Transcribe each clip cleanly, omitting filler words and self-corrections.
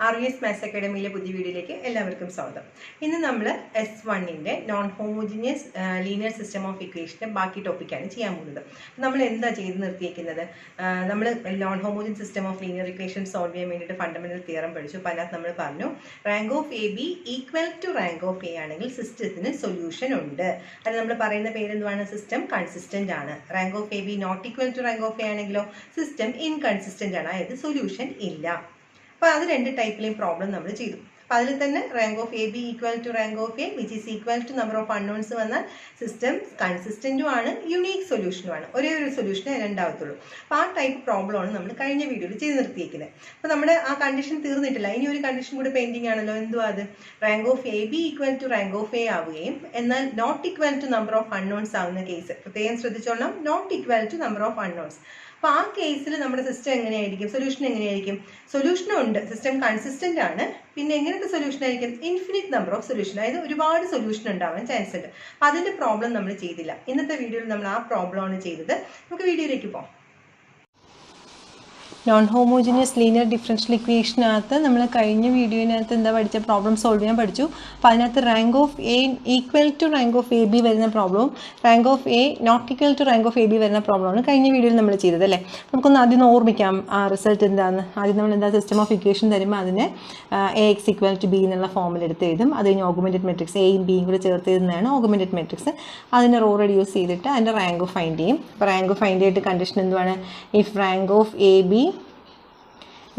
RVS Maths അക്കാഡമിയിലെ പുതിയ വീഡിയോയിലേക്ക് എല്ലാവർക്കും സ്വാഗതം. ഇന്ന് നമ്മൾ S1ന്റെ non homogeneous linear system of ഇക്വേഷന്റെ ബാക്കി ടോപ്പിക്കാണ് ചെയ്യാൻ പോകുന്നത്. നമ്മൾ എന്താ ചെയ്ത് നിർത്തിയിരിക്കുന്നത്? നമ്മൾ non homogeneous system of linear equation solve ചെയ്യാൻ വേണ്ടിയിട്ട് ഫണ്ടമെന്റൽ തിയറം പഠിച്ചു. അപ്പോൾ അതിനകത്ത് നമ്മൾ പറഞ്ഞു rank of AB equal to rank of A ആണെങ്കിൽ സിസ്റ്റത്തിന് സൊല്യൂഷൻ ഉണ്ട്. അത് നമ്മൾ പറയുന്ന പേര് എന്താണ്? സിസ്റ്റം കൺസിസ്റ്റന്റ് ആണ്. Rank of AB not equal to rank of A ആണെങ്കിലോ സിസ്റ്റം ഇൻകൺസിസ്റ്റന്റ് ആണ്, അതായത് സൊല്യൂഷൻ ഇല്ല. അപ്പോൾ അത് രണ്ട് ടൈപ്പിലെയും പ്രോബ്ലം നമ്മൾ ചെയ്തു. അപ്പോൾ അതിൽ തന്നെ rank of AB equal to rank of A which is equal to number of unknowns വന്നാൽ സിസ്റ്റം കൺസിസ്റ്റന്റും ആണ്, യുണീക്ക് സൊല്യൂഷനും ആണ്. ഒരേ ഒരു സൊല്യൂഷനെ രണ്ടാവത്തുള്ളൂ. അപ്പോൾ ആ ടൈപ്പ് പ്രോബ്ലമാണ് നമ്മൾ കഴിഞ്ഞ വീഡിയോയിൽ ചെയ്ത് നിർത്തിയിരിക്കുന്നത്. അപ്പോൾ നമ്മുടെ ആ കണ്ടീഷൻ തീർന്നിട്ടില്ല, ഇനി ഒരു കണ്ടീഷൻ കൂടി പെൻഡിങ് ആണല്ലോ. എന്തുവാ അത്? Rank of AB equal to rank of A ആവുകയും എന്നാൽ not equal to number of unknowns ആവുന്ന കേസ് പ്രത്യേകം ശ്രദ്ധിച്ചോളാം. Not equal to number of unknowns. അപ്പോൾ ആ കേസിൽ നമ്മുടെ സിസ്റ്റം എങ്ങനെയായിരിക്കും? സൊല്യൂഷൻ എങ്ങനെയായിരിക്കും? സൊല്യൂഷനും ഉണ്ട്, സിസ്റ്റം കൺസിസ്റ്റന്റ് ആണ്. പിന്നെ എങ്ങനത്തെ സൊല്യൂഷൻ ആയിരിക്കും? ഇൻഫിനിറ്റ് നമ്പർ ഓഫ് സൊല്യൂഷൻ, അതായത് ഒരുപാട് സൊല്യൂഷൻ ഉണ്ടാവാൻ ചാൻസ് ഉണ്ട്. അതിന്റെ പ്രോബ്ലം നമ്മൾ ചെയ്തില്ല. ഇന്നത്തെ വീഡിയോയിൽ നമ്മൾ ആ പ്രോബ്ലമാണ് ചെയ്തത്. നമുക്ക് വീഡിയോയിലേക്ക് പോകാം. നോൺ ഹോമോജിനിയസ് ലീനിയർ ഡിഫറൻഷ്യൽ ഇക്വേഷനകത്ത് നമ്മൾ കഴിഞ്ഞ വീഡിയോയിനകത്ത് എന്താ പഠിച്ച? പ്രോബ്ലം സോൾവ് ചെയ്യാൻ പഠിച്ചു. അപ്പോൾ അതിനകത്ത് rank of A equal to rank of AB വരുന്ന പ്രോബ്ലവും rank of A not equal to rank of AB വരുന്ന പ്രോബ്ലമാണ് കഴിഞ്ഞ വീഡിയോയിൽ നമ്മൾ ചെയ്തത് അല്ലേ. നമുക്കൊന്ന് ആദ്യം ഓർമ്മിക്കാം ആ റിസൾട്ട് എന്താണെന്ന്. ആദ്യം നമ്മൾ എന്താ സിസ്റ്റം ഓഫ് ഇക്വേഷൻ തരുമ്പോൾ അതിനെ AX ഈക്വൽ ടു B എന്നുള്ള ഫോമിൽ എടുത്ത് എഴുതും. അത് കഴിഞ്ഞ് ഓഗ്മെൻറ്റഡ് മെട്രിക്സ് Aയും Bയും കൂടെ ചേർത്ത് എഴുതുന്നതാണ് ഓഗ്മെൻറ്റഡ് മെട്രിക്സ്. അതിനെ റോ റെഡ്യൂസ് ചെയ്തിട്ട് അതിൻ്റെ റാങ്ക് ഫൈൻഡ് ചെയ്യും. അപ്പോൾ റാങ്ക് ഫൈൻഡ് ചെയ്തിട്ട് കണ്ടീഷൻ എന്തുവാണ്? If rank of AB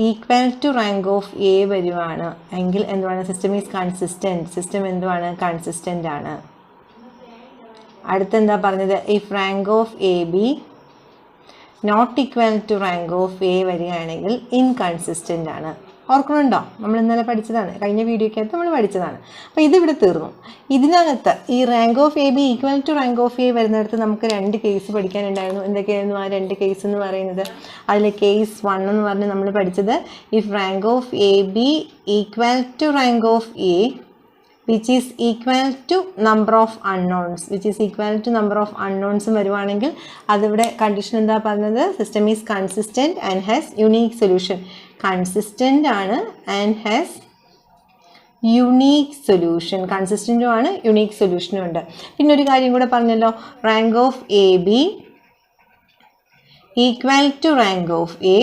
equal to rank of A വരുവാണ് എങ്കിൽ എന്തുവാണ്? System is consistent. സിസ്റ്റം എന്തുവാണ്? കൺസിസ്റ്റൻ്റ് ആണ്. അടുത്തെന്താ പറഞ്ഞത്? If rank of AB not equal to rank of A വരികയാണെങ്കിൽ ഇൻകൺസിസ്റ്റൻ്റ് ആണ്. ഓർക്കണുണ്ടോ? നമ്മൾ ഇന്നലെ പഠിച്ചതാണ്, കഴിഞ്ഞ വീഡിയോക്കകത്ത് നമ്മൾ പഠിച്ചതാണ്. അപ്പോൾ ഇതിവിടെ തീർന്നു. ഇതിനകത്ത് ഈ rank of AB equal to rank of A വരുന്നിടത്ത് നമുക്ക് രണ്ട് കേസ് പഠിക്കാനുണ്ടായിരുന്നു. എന്തൊക്കെയായിരുന്നു ആ രണ്ട് കേസ് എന്ന് പറയുന്നത്? അതിൽ കേസ് 1 എന്ന് പറഞ്ഞ് നമ്മൾ പഠിച്ചത് if rank of AB equal to rank of A which is equal to number of unknowns, which is equal to number of unknowns വരുവാണെങ്കിൽ അതിവിടെ കണ്ടീഷൻ എന്താ പറഞ്ഞത്? System is consistent and has unique solution. Consistent ആണ് and has unique solution. കൺസിസ്റ്റൻറ്റും ആണ്, unique സൊല്യൂഷനും ഉണ്ട്. പിന്നെ ഒരു കാര്യം കൂടെ പറഞ്ഞല്ലോ, rank of AB equal to rank of A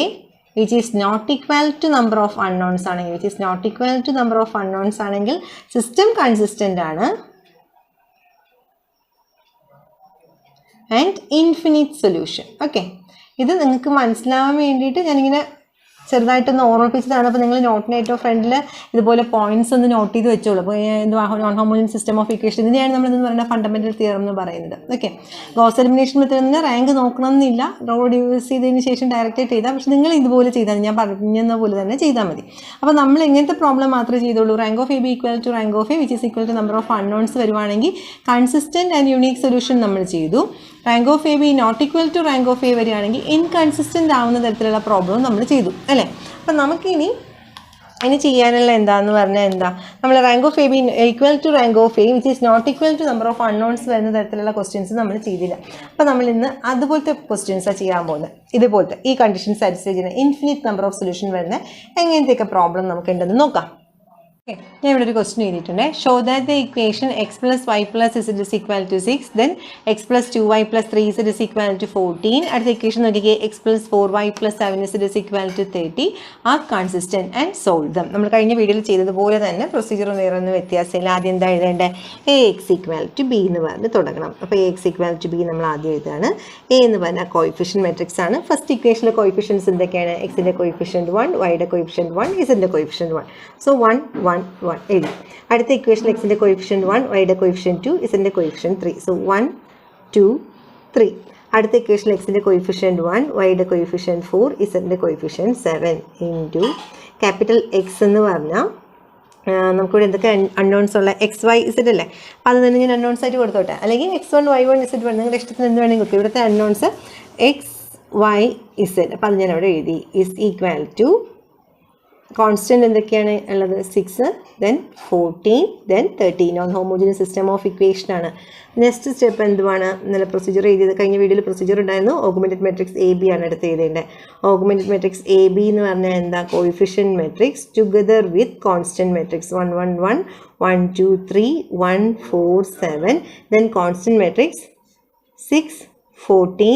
which is not equal to number of unknowns ആണെങ്കിൽ, which is not equal to number of unknowns ആണെങ്കിൽ സിസ്റ്റം കൺസിസ്റ്റൻ്റ് ആണ് ആൻഡ് ഇൻഫിനിറ്റ് സൊല്യൂഷൻ. ഓക്കെ, ഇത് നിങ്ങൾക്ക് മനസ്സിലാവാൻ വേണ്ടിയിട്ട് ഞാനിങ്ങനെ ചെറുതായിട്ടൊന്ന് ഓർമ്മിപ്പിച്ചതാണ്. അപ്പോൾ നിങ്ങൾ നോട്ടിന് ഏറ്റവും ഫ്രണ്ടിൽ ഇതുപോലെ പോയിന്റ്സ് ഒന്ന് നോട്ട് ചെയ്ത് വെച്ചോളൂ. അപ്പോൾ എന്തുവാ non homogeneous system of equation, ഇതിനെയാണ് നമ്മളെന്ന് പറയുന്നത് ഫണ്ടമെന്റൽ തിയറം എന്ന് പറയുന്നത്. ഓക്കെ, ഗോസ് എലിമിനേഷൻ മെത്തേഡിൽ റാങ്ക് നോക്കണമെന്നില്ല, റോ യൂസ് ചെയ്തതിന് ശേഷം ഡയറക്റ്റായിട്ട് ചെയ്താൽ, പക്ഷേ നിങ്ങൾ ഇതുപോലെ ചെയ്താൽ ഞാൻ പറഞ്ഞ പോലെ തന്നെ ചെയ്താൽ മതി. അപ്പോൾ നമ്മൾ എങ്ങനത്തെ പ്രോബ്ലം മാത്രമേ ചെയ്തുള്ളൂ? Rank of AB equal to rank of A which is equal to number of unknowns വരുവാണെങ്കിൽ കൺസിസ്റ്റൻറ്റ് ആൻഡ് യുണീക്ക് സൊല്യൂഷൻ നമ്മൾ ചെയ്തു. Rank of AB not equal to rank of A വരികയാണെങ്കിൽ ഇൻകൺസിസ്റ്റൻ്റ് ആവുന്ന തരത്തിലുള്ള പ്രോബ്ലം നമ്മൾ ചെയ്തു അല്ലേ. അപ്പം നമുക്കിനി ചെയ്യാനുള്ള എന്താന്ന് പറഞ്ഞാൽ എന്താ? നമ്മൾ rank of AB equal to rank of A which is not equal to number of unknowns വരുന്ന തരത്തിലുള്ള ക്വസ്റ്റ്യൻസ് നമ്മൾ ചെയ്തില്ല. അപ്പം നമ്മൾ ഇന്ന് അതുപോലത്തെ ക്വസ്റ്റ്യൻസാണ് ചെയ്യാൻ പോകുന്നത്. ഇതുപോലത്തെ ഈ കണ്ടീഷൻ സാറ്റിസ്ഫൈ ചെയ്യുന്ന ഇൻഫിനിറ്റ് നമ്പർ ഓഫ് സൊല്യൂഷൻ വരുന്ന എങ്ങനത്തെയൊക്കെ പ്രോബ്ലം നമുക്ക് ഉണ്ടെന്ന് നോക്കാം. ഓക്കെ, ഞാൻ ഇവിടെ ഒരു ക്വസ്റ്റ്യൻ എഴുതിയിട്ടുണ്ട്. Show that the equation x plus y plus z is equal to 6 then x plus 2y plus 3z is equal to 14. അടുത്ത ഇക്വേഷൻ നോക്കിക്കേ, x plus 4y plus 7z is equal to 30 are consistent and solve them. നമ്മൾ കഴിഞ്ഞ വീഡിയോയിൽ ചെയ്തതുപോലെ തന്നെ procedure വേറെ ഒന്നും വ്യത്യാസമില്ല. ആദ്യം എന്താ എഴുതേണ്ടത്? AX ഈക്വൽ ടു B എന്ന് പറഞ്ഞ് തുടങ്ങണം. അപ്പോൾ AX ഈക്വൽ ടു B നമ്മൾ ആദ്യം എഴുതുകയാണ്. A എന്ന് പറഞ്ഞാൽ കോയിഫിഷ്യൻ മെട്രിക്സ് ആണ്. ഫസ്റ്റ് ഇക്വേഷനിലെ കോയിഫിഷ്യൻസ് എന്തൊക്കെയാണ്? എക്സിൻ്റെ കോയിഫിഷ്യൻറ്റ് 1, വൈയുടെ കോയിഫിഷ്യൻറ്റ് 1, ഇസഡിൻ്റെ കോയിഫിഷ്യൻറ്റ് 1. സോ 1 1 1 എഴുതി. അടുത്ത ഇക്വേഷൻ എക്സിൻ്റെ കോയിഫിഷ്യൻറ്റ് 1, വൈയുടെ കോയിഫിഷ്യൻറ്റ് 2, ഇസഡിൻ്റെ കോയിഫിഷ്യൻറ്റ് 3. സോ 1 2 3. അടുത്ത ഇക്വേഷൻ എക്സിൻ്റെ കോയിഫിഷ്യൻറ്റ് 1, വൈയുടെ കോയിഫിഷ്യൻറ്റ് 4, ഇസഡിൻ്റെ കോയിഫിഷ്യൻറ്റ് 7 ഇൻറ്റു ക്യാപിറ്റൽ എക്സ് എന്ന് പറഞ്ഞാൽ നമുക്കിവിടെ എന്തൊക്കെ അൺനോൺസ് ഉള്ള XY Z അല്ലേ. അപ്പോൾ അത് തന്നെ ഞാൻ അൺനോൺസ് ആയിട്ട് കൊടുത്തോട്ടെ, അല്ലെങ്കിൽ X1 Y1 Z1 നിങ്ങളുടെ ഇഷ്ടത്തിന് എന്ത് വേണമെങ്കിൽ കൊടുക്കും. ഇവിടുത്തെ അൺനോൺസ് XY Z. അപ്പോൾ അത് ഞാൻ അവിടെ എഴുതി. ഇസ് ഈക്വൽ ടു കോൺസ്റ്റൻറ്റ് എന്തൊക്കെയാണ് ഉള്ളത്? 6, then 14, then 13. Non homogeneous system of equation ആണ്. നെക്സ്റ്റ് സ്റ്റെപ്പ് എന്തുവാണ്? ഇന്നലെ പ്രൊസീജിയർ എഴുതിയത്, കഴിഞ്ഞ വീഡിയോയിൽ പ്രൊസീജിയർ ഉണ്ടായിരുന്നു. ഓഗ്മെൻറ്റഡ് മാട്രിക്സ് എ ബി ആണ് എടുത്ത് എഴുതേണ്ടത്. ഓഗ്മെൻറ്റഡ് മാട്രിക്സ് എ ബി എന്ന് പറഞ്ഞാൽ എന്താ? Coefficient matrix together with constant matrix 1 1 1 1 2 3 1 4 7, then constant matrix 6 14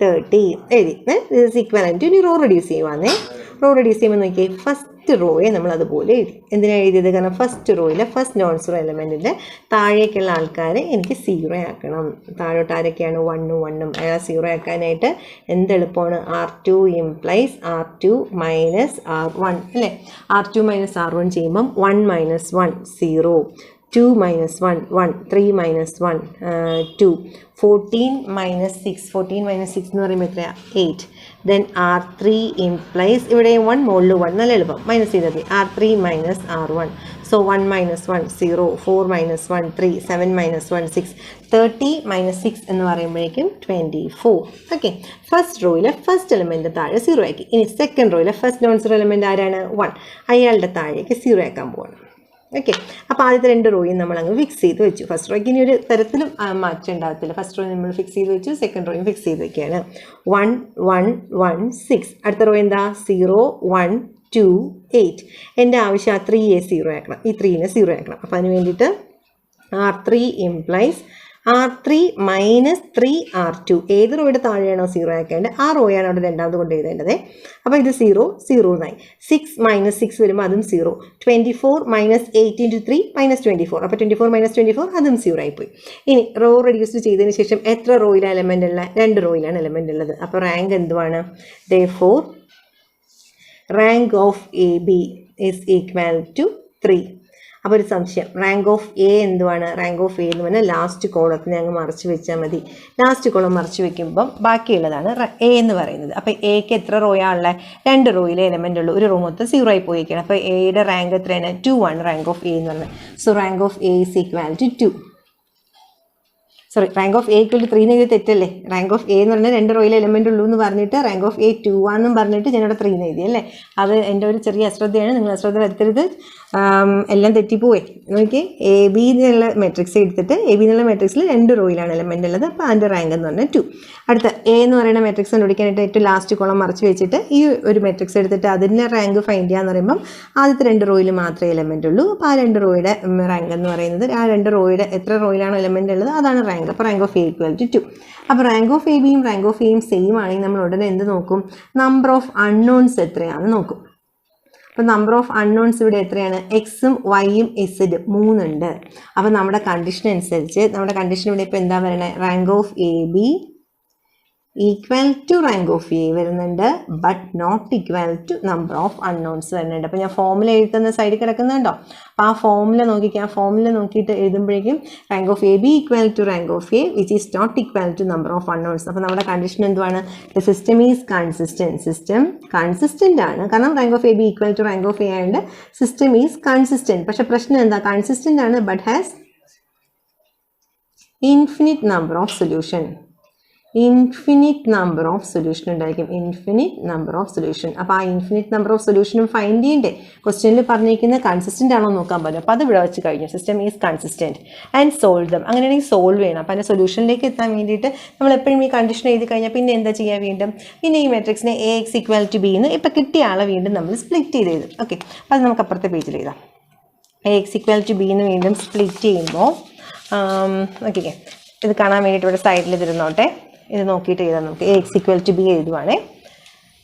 30 എഴുതി. This is equivalent to. ഇനി റോ റെഡ്യൂസ് ചെയ്യുവാന്നേ. റോ റെഡ്യൂസ് ചെയ്യുമ്പോൾ നോക്കിയേ, ഫസ്റ്റ് റോയെ നമ്മൾ അതുപോലെ എഴുതി. എന്തിനാണ് എഴുതിയത്? കാരണം ഫസ്റ്റ് റോയിലെ ഫസ്റ്റ് നോൺ സീറോ എലമെൻറ്റിൻ്റെ താഴേക്കുള്ള ആൾക്കാരെ എനിക്ക് സീറോ ആക്കണം. താഴോട്ട് ആരൊക്കെയാണ്? 1 1 അയാളെ സീറോ ആക്കാനായിട്ട് എന്തെളുപ്പമാണ്? R2 implies R2 minus R1 അല്ലേ? R2 minus R1 ചെയ്യുമ്പം 1 minus 1 0, 2 minus 1 1, 3 minus 1 2, 14 minus 6, 14 minus 6 എന്ന് പറയുമ്പോൾ എത്രയാണ്? 8. then R3 implies ഇവിടെ 1 മുകളിൽ 1, നല്ല എളുപ്പം, മൈനസ് ചെയ്താൽ മതി. R3 minus R1, so 1 minus 1 0, 4 minus 1 3, 7 minus 1 6, 30 minus 6 എന്ന് പറയുമ്പോഴേക്കും 24. ഓക്കെ, ഫസ്റ്റ് റോയിലെ ഫസ്റ്റ് എലമെൻറ്റ് താഴെ 0 ആക്കി. ഇനി സെക്കൻഡ് റോയിലെ ഫസ്റ്റ് നോൺ സീറോ എലമെൻറ്റ് ആരാണ്? 1. അയാളുടെ താഴേക്ക് 0 ആക്കാൻ പോവാണ്. ഓക്കെ, അപ്പോൾ ആദ്യത്തെ 2 റോയും നമ്മൾ അങ്ങ് ഫിക്സ് ചെയ്ത് വെച്ചു. ഫസ്റ്റ് റോയ്ക്ക് ഇനി ഒരു തരത്തിലും മാറ്റം ഉണ്ടാകത്തില്ല. ഫസ്റ്റ് റോ നമ്മൾ ഫിക്സ് ചെയ്ത് വെച്ചു, സെക്കൻഡ് റോയും ഫിക്സ് ചെയ്ത് വെക്കുകയാണ്. 1 1 1 6. അടുത്ത റോ എന്താ? 0 1 2 8. എൻ്റെ ആവശ്യം ആ 3യെ 0 ആക്കണം, ഈ 3നെ 0 ആക്കണം. അപ്പോൾ അതിന് വേണ്ടിയിട്ട് R3 implies R3 minus 3 R2. ഏത് റോയുടെ താഴെയാണോ 0 ആക്കേണ്ടത് ആ റോയാണ് അവിടെ രണ്ടാമത് കൊണ്ട് എഴുതേണ്ടത്. അപ്പോൾ ഇത് 0 0 എന്നായി. 6 minus 6 വരുമ്പോൾ അതും 0. 24 minus 8 into 3 minus 24. അപ്പോൾ 24 minus 24 അതും 0 ആയിപ്പോയി. ഇനി റോ റെഡ്യൂസ് ചെയ്തതിന് ശേഷം എത്ര റോയിലാണ് എലമെൻ്റ് ഉള്ളത്? 2 റോയിലാണ് എലമെൻ്റ് ഉള്ളത്. അപ്പോൾ റാങ്ക് എന്തുവാണ്? therefore rank of A B is equal to 3. അപ്പോൾ ഒരു സംശയം, റാങ്ക് ഓഫ് എ എന്തുവാണ്? റാങ്ക് ഓഫ് എ എന്ന് പറഞ്ഞാൽ ലാസ്റ്റ് കോളത്തിന് ഞങ്ങൾ മറച്ച് വെച്ചാൽ മതി. ലാസ്റ്റ് കോളം മറച്ച് വെക്കുമ്പം ബാക്കിയുള്ളതാണ് എ എന്ന് പറയുന്നത്. അപ്പോൾ എക്ക് എത്ര റോയാണുള്ളത്? 2 റോയിലെ എലമെൻ്റ് ഉള്ളൂ. ഒരു റോ മൊത്തം 0 ആയി പോയിരിക്കണം. അപ്പോൾ എയുടെ റാങ്ക് എത്രയാണ്? 2 ആണ് റാങ്ക് ഓഫ് എ എന്ന് പറഞ്ഞാൽ. So rank of A is equal to 2. Sorry, rank of A equal to 3 എന്ന് എഴുതി തെറ്റല്ലേ? റാങ്ക് ഓഫ് എ എന്ന് പറഞ്ഞാൽ 2 റോയിലെ എലമെൻ്റ് ഉള്ളൂ എന്ന് പറഞ്ഞിട്ട് റാങ്ക് ഓഫ് എ 2 ആണെന്നും പറഞ്ഞിട്ട് ഞാനിവിടെ 3 എന്ന് എഴുതി അല്ലേ? അത് എൻ്റെ ഒരു ചെറിയ അശ്രദ്ധയാണ്. നിങ്ങൾ അശ്രദ്ധ വരുത്തരുത്, എല്ലാം തെറ്റിപ്പോവേ. നോക്കി, എ ബി എന്നുള്ള മെട്രിക്സ് എടുത്തിട്ട് എ ബി എന്നുള്ള മെട്രിക്സിൽ 2 റോയിലാണ് എലമെൻ്റ് ഉള്ളത്. അപ്പോൾ അതിൻ്റെ റാങ്ക് എന്ന് പറഞ്ഞാൽ 2. അടുത്ത എ എന്ന് പറയുന്ന മെട്രിക്സ് കണ്ടുപിടിക്കാനായിട്ട് ഏറ്റവും ലാസ്റ്റ് കോളം മറച്ച് വെച്ചിട്ട് ഈ ഒരു മെട്രിക്സ് എടുത്തിട്ട് അതിൻ്റെ റാങ്ക് ഫൈൻഡ് ചെയ്യാന്ന് പറയുമ്പം ആദ്യത്തെ 2 റോയിൽ മാത്രമേ എലമെൻ്റ് ഉള്ളൂ. അപ്പോൾ ആ 2 റോയുടെ റാങ്ക് എന്ന് പറയുന്നത് ആ 2 റോയുടെ എത്ര റോയിലാണോ എലമെൻ്റ് ഉള്ളത് അതാണ് റാങ്ക്. അപ്പോൾ rank of A equal to 2. അപ്പോൾ റാങ്ക് ഓഫ് എ ബിയും റാങ്ക് ഓഫ് എയും സെയിം ആണെങ്കിൽ നമ്മൾ ഉടനെ എന്ത് നോക്കും? നമ്പർ ഓഫ് അൺനോൺസ് എത്രയാണെന്ന് നോക്കും. അപ്പോൾ നമ്പർ ഓഫ് അൺനോൺസ് ഇവിടെ എത്രയാണ്? എക്സും വൈയും ഇസഡും 3 ഉണ്ട്. അപ്പോൾ നമ്മുടെ കണ്ടീഷൻ അനുസരിച്ച് നമ്മുടെ കണ്ടീഷൻ ഇവിടെ ഇപ്പോൾ എന്താ പറയണേ? Rank of A B equal to rank of A വരുന്നുണ്ട്, but not equal to number of unknowns വരുന്നുണ്ട്. അപ്പോൾ ഞാൻ ഫോമുല എഴുതുന്ന സൈഡിൽ കിടക്കുന്നുണ്ടോ? അപ്പോൾ ആ ഫോമുല നോക്കിക്കുക. ആ ഫോമുല നോക്കിയിട്ട് എഴുതുമ്പോഴേക്കും rank of A B equal to rank of A which is not equal to number of unknowns. അപ്പോൾ നമ്മുടെ കണ്ടീഷൻ എന്തുവാണ്? The system is consistent. System consistent ആണ്, കാരണം rank of A B equal to rank of A ആയതുകൊണ്ട് system is consistent. പക്ഷേ പ്രശ്നം എന്താ? Consistent ആണ് but has infinite number of solution. Infinite number of solution ഉണ്ടായിരിക്കും. Infinite number of solution. അപ്പോൾ ആ ഇൻഫിനിറ്റ് നമ്പർ ഓഫ് സൊല്യൂഷനും ഫൈൻഡ് ചെയ്യണ്ടേ? ക്വസ്റ്റ്യനിൽ പറഞ്ഞിരിക്കുന്നത് കൺസിസ്റ്റൻ്റ് ആണോ നോക്കാൻ പറ്റും. അപ്പോൾ അത് ഇവിടെ വെച്ച് കഴിഞ്ഞു. System is consistent and solve dum. അങ്ങനെയാണെങ്കിൽ സോൾവ് ചെയ്യണം. അപ്പോൾ അതിൻ്റെ സൊല്യൂഷനിലേക്ക് എത്താൻ വേണ്ടിയിട്ട് നമ്മൾ എപ്പോഴും ഈ കണ്ടീഷൻ എഴുതി കഴിഞ്ഞാൽ പിന്നെ എന്താ ചെയ്യുക? വീണ്ടും പിന്നെ ഈ മെട്രിക്സിനെ A X equal to B എന്ന് ഇപ്പോൾ കിട്ടിയ ആളെ വീണ്ടും നമ്മൾ സ്പ്ലിറ്റ് ചെയ്ത് എഴുതും. ഓക്കെ, അപ്പോൾ അത് നമുക്ക് അപ്പുറത്തെ പേജിൽ എഴുതാം. A X equal to B എന്ന് വീണ്ടും സ്പ്ലിറ്റ് ചെയ്യുമ്പോൾ ഓക്കെ, ഇത് കാണാൻ വേണ്ടിയിട്ട് ഇവിടെ സൈഡിൽ ഇതിരുന്നോട്ടെ. ഇത് നോക്കിയിട്ട് എഴുതാം നമുക്ക്. A X equal to B എഴുതുവാണേ.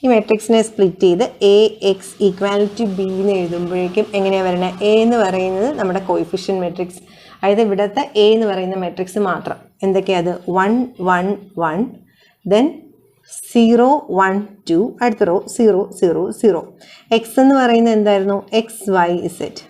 ഈ മെട്രിക്സിനെ സ്പ്ലിറ്റ് ചെയ്ത് A X equal to B എന്ന് എഴുതുമ്പോഴേക്കും എങ്ങനെയാണ് വരണത്? എ എന്ന് പറയുന്നത് നമ്മുടെ കോയിഫിഷ്യൻ മെട്രിക്സ്, അതായത് ഇവിടുത്തെ എ എന്ന് പറയുന്ന മെട്രിക്സ് മാത്രം. എന്തൊക്കെയാണ് അത്? 1 1 1, ദെൻ 0 1 2, അടുത്ത റോ 0 0 0. എക്സ് എന്ന് പറയുന്നത് എന്തായിരുന്നു? X Y Z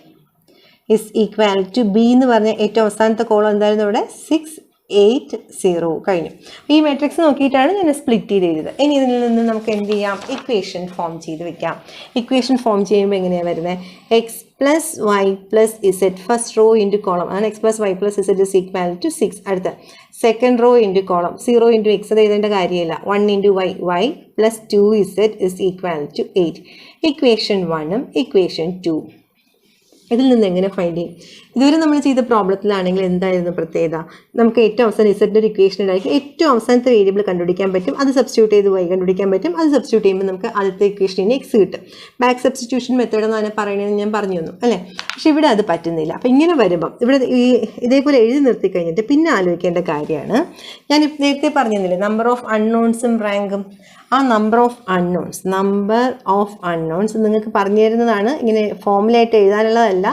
is equal to B എന്ന് പറഞ്ഞ ഏറ്റവും അവസാനത്തെ കോളം എന്തായിരുന്നു? ഇവിടെ 6 8 0 കഴിഞ്ഞു. ഈ മെട്രിക്സ് നോക്കിയിട്ടാണ് ഞാൻ സ്പ്ലിറ്റ് ചെയ്ത് എഴുതിയത്. ഇനി ഇതിൽ നിന്ന് നമുക്ക് എന്ത് ചെയ്യാം? ഇക്വേഷൻ ഫോം ചെയ്ത് വെക്കാം. ഇക്വേഷൻ ഫോം ചെയ്യുമ്പോൾ എങ്ങനെയാണ് വരുന്നത്? X plus y plus z. First row into column. And x plus y plus z is equal to 6. അടുത്ത second row into column. 0 into x അത് എഴുതേണ്ട കാര്യമില്ല. 1 into y plus 2z is equal to 8. Equation 1 equation 2. ഇതിൽ നിന്ന് എങ്ങനെ find ചെയ്യും? ഇതുവരെ നമ്മൾ ചെയ്ത പ്രോബ്ലത്തിലാണെങ്കിൽ എന്തായിരുന്നു പ്രത്യേകത? നമുക്ക് ഏറ്റവും അവസാനം ഇസഡിൻ്റെ ഒരു ഇക്വേഷൻ ഉണ്ടായിരിക്കും. ഏറ്റവും അവസാനത്തെ വേരിയബിൾ കണ്ടുപിടിക്കാൻ പറ്റും, അത് സബ്സ്റ്റിറ്റ്യൂട്ട് ചെയ്ത് y കണ്ടുപിടിക്കാൻ പറ്റും, അത് സബ്സ്റ്റിറ്റ്യൂട്ട് ചെയ്യുമ്പോൾ നമുക്ക് ആദ്യത്തെ ഇക്വേഷനിന് എക്സ് കിട്ടും. ബാക്ക് സബ്സ്റ്റിറ്റ്യൂഷൻ മെത്തേഡ് എന്ന് തന്നെ പറയണമെന്ന് ഞാൻ പറഞ്ഞു തന്നു അല്ലേ. പക്ഷെ ഇവിടെ അത് പറ്റുന്നില്ല. അപ്പോൾ ഇങ്ങനെ വരുമ്പം ഇവിടെ ഇതേപോലെ എഴുതി നിർത്തി കഴിഞ്ഞിട്ട് പിന്നെ ആലോചിക്കേണ്ട കാര്യമാണ്, ഞാൻ നേരത്തെ പറഞ്ഞിരുന്നില്ലേ നമ്പർ ഓഫ് അൺനോൺസും റാങ്കും. ആ നമ്പർ ഓഫ് അൺനോൺസ് നിങ്ങൾക്ക് പറഞ്ഞു തരുന്നതാണ്, ഇങ്ങനെ ഫോമുലായിട്ട് എഴുതാനുള്ളതല്ല.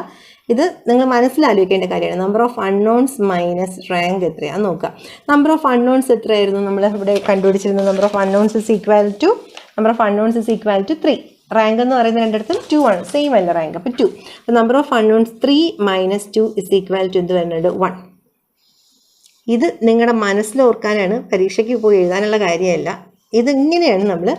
ഇത് നിങ്ങൾ മനസ്സിലാലോചിക്കേണ്ട കാര്യമാണ്. Number of unknowns minus rank എത്രയാണെന്ന് നോക്കുക. നമ്പർ ഓഫ് അൺനോൺസ് എത്രയായിരുന്നു നമ്മൾ ഇവിടെ കണ്ടുപിടിച്ചിരുന്നത്? Number of unknowns is equal to 3. Rank എന്ന് പറയുന്നത് രണ്ടിടത്തും 2 ആണ്, സെയിം അല്ല റാങ്ക്, അപ്പോൾ 2. അപ്പോൾ number of unknowns 3 - 2 is equal to എന്ത് വരുന്നുണ്ട്? 1. ഇത് നിങ്ങളുടെ മനസ്സിൽ ഓർക്കാനാണ്, പരീക്ഷയ്ക്ക് പോയി എഴുതാനുള്ള കാര്യമല്ല. ഇതിങ്ങനെയാണ് നമ്മൾ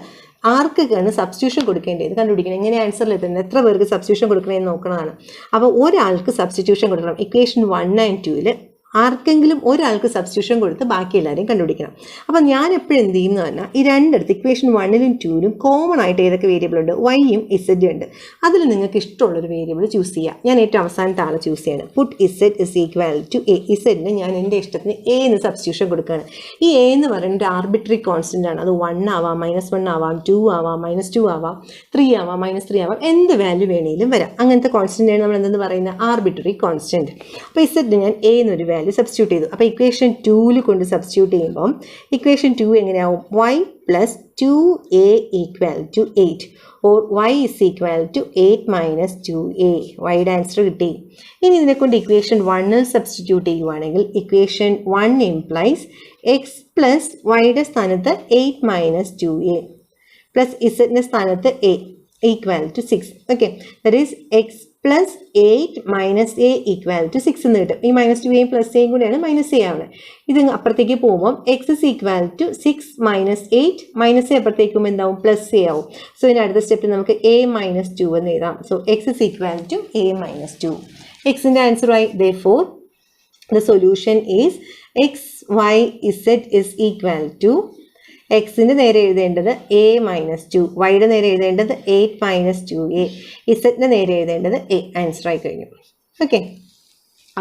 ആർക്കൊക്കെയാണ് സബ്സ്റ്റിറ്റ്യൂഷൻ കൊടുക്കേണ്ടത് കണ്ടുപിടിക്കണം. എങ്ങനെ ആൻസറിൽ എത്തുന്നത്, എത്ര പേർക്ക് സബ്സ്റ്റിറ്റ്യൂഷൻ കൊടുക്കണമെന്ന് നോക്കണതാണ്. അപ്പോൾ ഒരാൾക്ക് സബ്സ്റ്റിറ്റ്യൂഷൻ കൊടുക്കണം. ഇക്വേഷൻ 1 and 2 ആർക്കെങ്കിലും ഒരാൾക്ക് സബ്സ്റ്റിറ്റ്യൂഷൻ കൊടുത്ത് ബാക്കി എല്ലാവരെയും കണ്ടുപിടിക്കണം. അപ്പം ഞാൻ എപ്പോഴും എന്ത് ചെയ്യുന്നു പറഞ്ഞാൽ ഈ രണ്ടിടത്ത് ഇക്വേഷൻ 1ലും 2ലും കോമൺ ആയിട്ട് ഏതൊക്കെ വേരിയബിൾ ഉണ്ട്? വൈയും ഇസഡും ഉണ്ട്. അതിൽ നിങ്ങൾക്ക് ഇഷ്ടമുള്ളൊരു വേരിയബിൾ ചൂസ് ചെയ്യുക. ഞാൻ ഏറ്റവും അവസാനത്തെ ആളെ ചൂസ് ചെയ്യാണ്. Put Z is equal to A. ഇസഡിന് ഞാൻ എൻ്റെ ഇഷ്ടത്തിന് എ എന്ന് സബ്സ്റ്റിറ്റ്യൂഷൻ കൊടുക്കുകയാണ്. ഈ എ എന്ന് പറയുന്നത് ആർബിട്രറി കോൺസ്റ്റൻ്റ് ആണ്. അത് 1 ആവാം, -1 ആവാം, 2 ആവാം, -2 ആവാം, 3 ആവാം, -3 ആവാം, എന്ത് വാല്യൂ വേണമെങ്കിലും വരാം. അങ്ങനത്തെ കോൺസ്റ്റൻ്റാണ് നമ്മൾ എന്തെന്ന് പറയുന്നത്? Arbitrary constant. അപ്പോൾ ഇസഡിന് ഞാൻ എ എന്നൊരു വാല്യൂ സബ്സ്റ്റിറ്റ്യൂട്ട് ചെയ്തു. അപ്പോൾ ഇക്വേഷൻ 2ൽ കൊണ്ട് സബ്സ്റ്റിറ്റ്യൂട്ട് ചെയ്യുമ്പം equation 2 എങ്ങനെയാവും? y plus 2a equal to 8 or y is equal to 8 minus 2a. Wide answer കിട്ടി. ഇനി ഇതിനെ കൊണ്ട് ഇക്വേഷൻ 1ൽ സബ്സ്റ്റിറ്റ്യൂട്ട് ചെയ്യുവാണെങ്കിൽ ഇക്വേഷൻ 1 implies x plus yയുടെ സ്ഥാനത്ത് 8 minus 2a plus zന്റെ സ്ഥാനത്ത് a equal to 6. Okay, that is x plus 8 minus a equal to 6 എന്ന് കിട്ടും. ഈ -2a plus a കൂടെയാണ് -a ആവുന്നത്. ഇത് അപ്പുറത്തേക്ക് പോകുമ്പോൾ x is equal to 6 minus 8 -a അപ്പുറത്തേക്കും എന്താവും? +a ആവും. സോ ഇതിൻ്റെ അടുത്ത സ്റ്റെപ്പിൽ നമുക്ക് a minus 2 എന്ന് എഴുതാം. So x is equal to a minus 2. എക്സിൻ്റെ ആൻസറായി therefore the solution is x, y, z is equal to എക്സിൻ്റെ നേരെ എഴുതേണ്ടത് a minus 2, വൈയുടെ നേരെ എഴുതേണ്ടത് 8 minus 2a, ഇസഡിൻ്റെ നേരെ എഴുതേണ്ടത് a. ആൻസറായി കഴിഞ്ഞു. ഓക്കെ,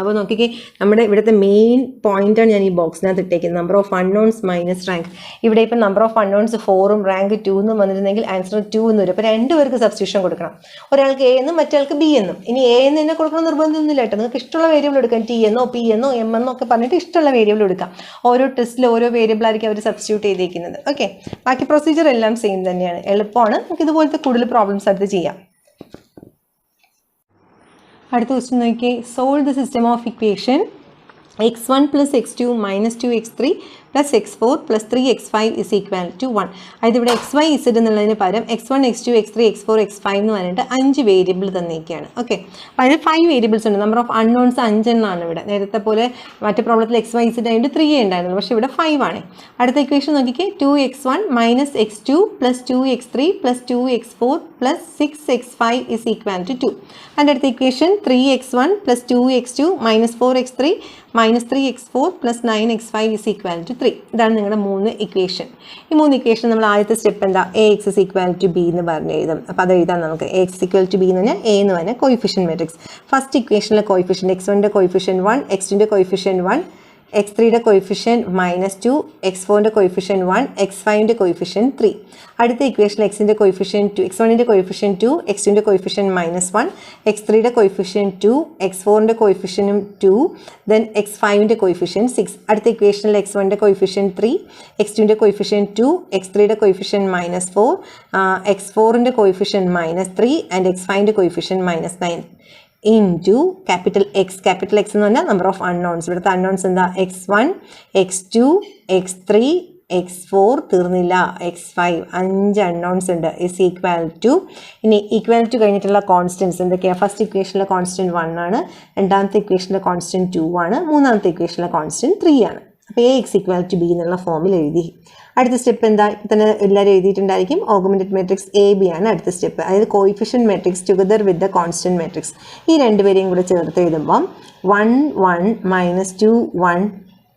അപ്പോൾ നോക്കിക്കേ, നമ്മുടെ ഇവിടുത്തെ മെയിൻ പോയിന്റാണ് ഞാൻ ഈ ബോക്സിനകത്ത് ഇട്ടേക്കുന്നത്. Number of unknowns minus rank. ഇവിടെ ഇപ്പം നമ്പർ ഓഫ് അൺനോൺസ് 4ഉം റാങ്ക് 2 എന്നും വന്നിരുന്നെങ്കിൽ ആൻസർ 2 എന്ന് വരും. അപ്പോൾ 2 പേർക്ക് സബ്സ്റ്റിറ്റ്യൂഷൻ കൊടുക്കണം. ഒരാൾക്ക് a എന്നും മറ്റൊരാൾക്ക് b എന്നും. ഇനി a എന്ന് തന്നെ കൊടുക്കണം നിർബന്ധമൊന്നുമില്ല കേട്ടോ. നിങ്ങൾക്ക് ഇഷ്ടമുള്ള വേരിയബിൾ എടുക്കാം. t എന്നോ p എന്നോ m എന്നോ ഒക്കെ പറഞ്ഞിട്ട് ഇഷ്ടമുള്ള വേരിയബിൾ എടുക്കാം. ഓരോ ടെസ്റ്റിൽ ഓരോ വേരിയബിൾ ആയിരിക്കും അവർ സബ്സ്റ്റിറ്റ്യൂട്ട് ചെയ്തേക്കുന്നത്. ഓക്കെ, ബാക്കി പ്രൊസീജിയർ എല്ലാം സെയിം തന്നെയാണ്, എളുപ്പമാണ്. നമുക്ക് ഇതുപോലത്തെ കൂടുതൽ പ്രോബ്ലംസ് അടുത്ത് ചെയ്യാം. അടുത്ത ക്വസ്റ്റ്യൻ നോക്കിയേ. Solve the system of equation x1 plus x2 minus 2x3 plus x4 plus 3x5 is equal to 1. അതായത് ഇവിടെ xy z എന്നുള്ളതിന് പകരം x1 x2 x3 x4 x5 എന്ന് പറഞ്ഞിട്ട് 5 വേരിയബിൾ തന്നിരിക്കുകയാണ്. ഓക്കെ, അപ്പോൾ അതിന് 5 വേരിയബിൾസ് ഉണ്ട്. നമ്പർ ഓഫ് അൺനോൺസ് 5 എണ്ണമാണ് ഇവിടെ. നേരത്തെ പോലെ മറ്റു പ്രോബ്ലത്തിൽ xy z ആയിട്ട് 3 ഉണ്ടായിരുന്നു, പക്ഷേ ഇവിടെ 5 ആണ്. അടുത്ത ഇക്വേഷൻ നോക്കിക്കേ. 2x1 minus x2 plus 2x3 plus 2x4 plus 6x5 is equal to 2. അതിൻ്റെ അടുത്ത equation 3x1 plus 2x2 minus 4x3 minus 3x4 plus 9x5 is equal to 3. ഇതാണ് നിങ്ങളുടെ 3 ഇക്വേഷൻ. ഈ 3 ഇക്വേഷൻ നമ്മൾ ആദ്യത്തെ സ്റ്റെപ്പ് എന്താ? ax is equal to b എന്ന് പറഞ്ഞ് എഴുതും. അപ്പോൾ അത് എഴുതാം നമുക്ക്. ax is equal to b എന്ന് പറഞ്ഞാൽ a എന്ന് പറഞ്ഞാൽ കോയിഫിഷ്യൻ മാട്രിക്സ്. ഫസ്റ്റ് ഇക്വേഷനിലെ കോയിഫിഷ്യൻ x1ൻ്റെ കോയിഫിഷ്യൻ 1, x2ൻ്റെ കോയിഫിഷ്യൻ 1, x3യുടെ കോയിഫിഷ്യൻ -2, x4ൻ്റെ കോയിഫിഷ്യൻ 1, x5ൻ്റെ കോയിഫിഷ്യൻ 3. അടുത്ത ഇക്വേഷൻ എക്സിൻ്റെ കോയിഫിഷ്യൻ 2, x1ൻ്റെ കോയിഫിഷ്യൻ 2, x2ൻ്റെ കോയിഫിഷ്യൻ -1, x3യുടെ കോയിഫിഷ്യൻ 2, x4ൻ്റെ കോയിഫിഷ്യനും 2, ദെൻ x5ൻ്റെ കോയിഫിഷ്യൻ 6. അടുത്ത ഇക്വേഷനിൽ x1ൻ്റെ കോയിഫിഷ്യൻ 3, x2ൻ്റെ കോയിഫിഷ്യൻ 2, x3യുടെ കോയിഫിഷ്യൻ -4, x4ൻ്റെ കോയിഫിഷ്യൻ -3 ആൻഡ് x5ൻ്റെ coefficient -9 into capital X. Capital X എന്ന് പറഞ്ഞാൽ നമ്പർ ഓഫ് അൺനോൺസ്. ഇവിടുത്തെ അൺനോൺസ് എന്താ? x1, x2, x3, x4 തീർന്നില്ല, x5, 5 അൺനോൺസ് ഉണ്ട്. ഇസ് ഈക്വൽ ടു, ഇനി ഈക്വൽ ടു കഴിഞ്ഞിട്ടുള്ള കോൺസ്റ്റൻസ് എന്തൊക്കെയാണ്? ഫസ്റ്റ് ഇക്വേഷനിലെ കോൺസ്റ്റൻറ്റ് 1 ആണ്, രണ്ടാമത്തെ ഇക്വേഷനിലെ കോൺസ്റ്റൻറ്റ് 2 ആണ്, മൂന്നാമത്തെ ഇക്വേഷനിലെ കോൺസ്റ്റൻറ്റ് 3 ആണ്. അപ്പോൾ AX = B എന്നുള്ള ഫോമിൽ എഴുതി. അടുത്ത സ്റ്റെപ്പ് എന്താ? തന്നെ എല്ലാവരും എഴുതിയിട്ടുണ്ടായിരിക്കും. ഓഗ്മെന്റഡ് മാട്രിക്സ് AB ആണ് അടുത്ത സ്റ്റെപ്പ്. അതായത് coefficient matrix together with the constant matrix. ഈ രണ്ടുപേരെയും കൂടെ ചേർത്ത് എഴുതുമ്പം 1 1 -2 1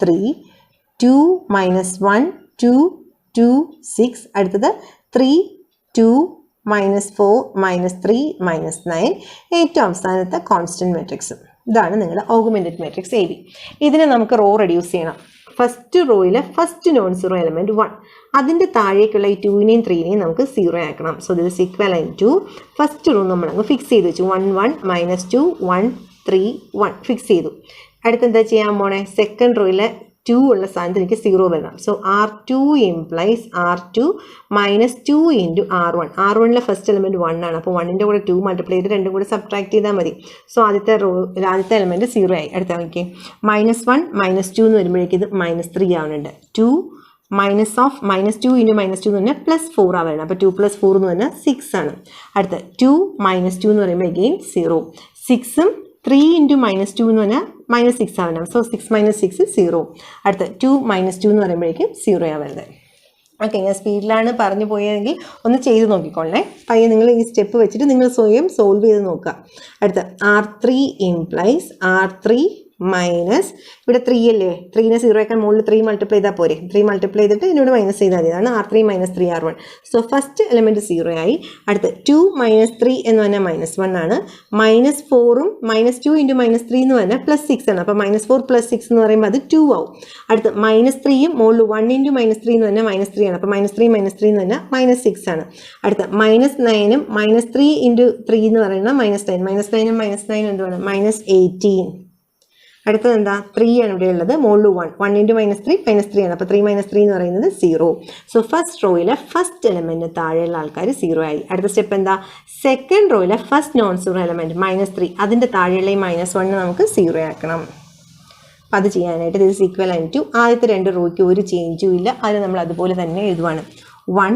3 2 -1 2 2 6. അടുത്തത് 3 2 -4 -3 -9. ഏറ്റവും അവസാനത്തെ കോൺസ്റ്റന്റ് മാട്രിക്സ്. ഇതാണ് നിങ്ങളുടെ ഓഗ്മെന്റഡ് മാട്രിക്സ് AB. ഇതിനെ നമുക്ക് റോ റെഡ്യൂസ് ചെയ്യണം. ഫസ്റ്റ് റോയിലെ ഫസ്റ്റ് നോൺ സീറോ എലമെന്റ് 1, അതിൻ്റെ താഴേക്കുള്ള ഈ 2നെയും 3നെയും നമുക്ക് 0 ആക്കണം. So this equivalent to first row നമ്മളങ്ങ് ഫിക്സ് ചെയ്ത് വെച്ചു. 1 1 -2 1 3 1 ഫിക്സ് ചെയ്തു. അടുത്ത് എന്താ ചെയ്യാൻ പോണേ? സെക്കൻഡ് റോയിലെ 2 ഉള്ള സ്ഥാനത്ത് എനിക്ക് 0 വരണം. So R2 implies R2 -2 × R1. R1ലെ ഫസ്റ്റ് എലമെന്റ് 1 ആണ്. അപ്പോൾ 1ൻ്റെ കൂടെ 2 മൾട്ടിപ്ലൈ ചെയ്ത് രണ്ടും കൂടെ സബ്ട്രാക്ട് ചെയ്താൽ മതി. സോ ആദ്യത്തെ എലമെന്റ് 0 ആയി. അടുത്ത നോക്കി -1 -2 എന്ന് വരുമ്പോഴേക്കും ഇത് -3 ആവുന്നുണ്ട്. 2 -2 × -2 എന്ന് പറഞ്ഞാൽ +4 ആവുകയാണ്. അപ്പോൾ 2 + 4 എന്ന് പറഞ്ഞാൽ 6 ആണ്. അടുത്ത 2 -2 എന്ന് പറയുമ്പോൾ അഗെയിൻ 0. 6ഉം 3 × -2 എന്ന് പറഞ്ഞാൽ -6 ആവണം. സോ 6 - 6 0. അടുത്ത 2 -2 എന്ന് പറയുമ്പോഴേക്കും 0 ആവരുത്. ഓക്കെ, ഞാൻ സ്പീഡിലാണ് പറഞ്ഞു പോയതെങ്കിൽ ഒന്ന് ചെയ്ത് നോക്കിക്കോളേ. പയ്യെ നിങ്ങൾ ഈ സ്റ്റെപ്പ് വെച്ചിട്ട് നിങ്ങൾ സ്വയം സോൾവ് ചെയ്ത് നോക്കുക. അടുത്ത R3 implies R3 മൈനസ് ഇവിടെ 3 അല്ലേ, 3നെ 0 ആക്കാൻ മുകളിൽ 3 മൾട്ടിപ്ലൈ ചെയ്താൽ പോരെ. 3 മൾട്ടിപ്ലൈ ചെയ്തിട്ട് ഇതിനോട് മൈനസ് ചെയ്താൽ മതി. അതാണ് R3 - 3 R1. So first element 0 ആയി. അടുത്ത് 2 - 3 എന്ന് പറഞ്ഞാൽ -1 ആണ്. -4ഉം -2 × -3 എന്ന് പറഞ്ഞാൽ +6 ആണ്. അപ്പോൾ -4 + 6 എന്ന് പറയുമ്പോൾ അത് 2 ആവും. അടുത്ത് -3യും മുകളിൽ 1 × -3 എന്ന് പറഞ്ഞാൽ -3 ആണ്. അപ്പോൾ -3 എന്ന് പറഞ്ഞാൽ -6 ആണ്. അടുത്ത -9ഉം -3 × 3 എന്ന് പറയുന്നത് -9. -9ഉം -9 എന്തുവാണ്? -18. അടുത്തത് എന്താ? 3 ആണ് ഇവിടെ ഉള്ളത്. മുകളിൽ 1 × -3 ആണ്. അപ്പോൾ 3 - 3 എന്ന് പറയുന്നത് 0. സോ ഫസ്റ്റ് റോയിലെ ഫസ്റ്റ് എലമെന്റ് താഴെയുള്ള ആൾക്കാർ 0 ആയി. അടുത്ത സ്റ്റെപ്പ് എന്താ? സെക്കൻഡ് റോയിലെ ഫസ്റ്റ് നോൺ സീറോ എലമെന്റ് -3, അതിൻ്റെ താഴെയുള്ള ഈ -1 നമുക്ക് 0 ആക്കണം. അപ്പം അത് ചെയ്യാനായിട്ട് ദിസ് ഈക്വലന്റ് ടു ആദ്യത്തെ 2 റോയ്ക്ക് ഒരു ചേഞ്ചും ഇല്ല. അത് നമ്മൾ അതുപോലെ തന്നെ എഴുതുവാണ്. 1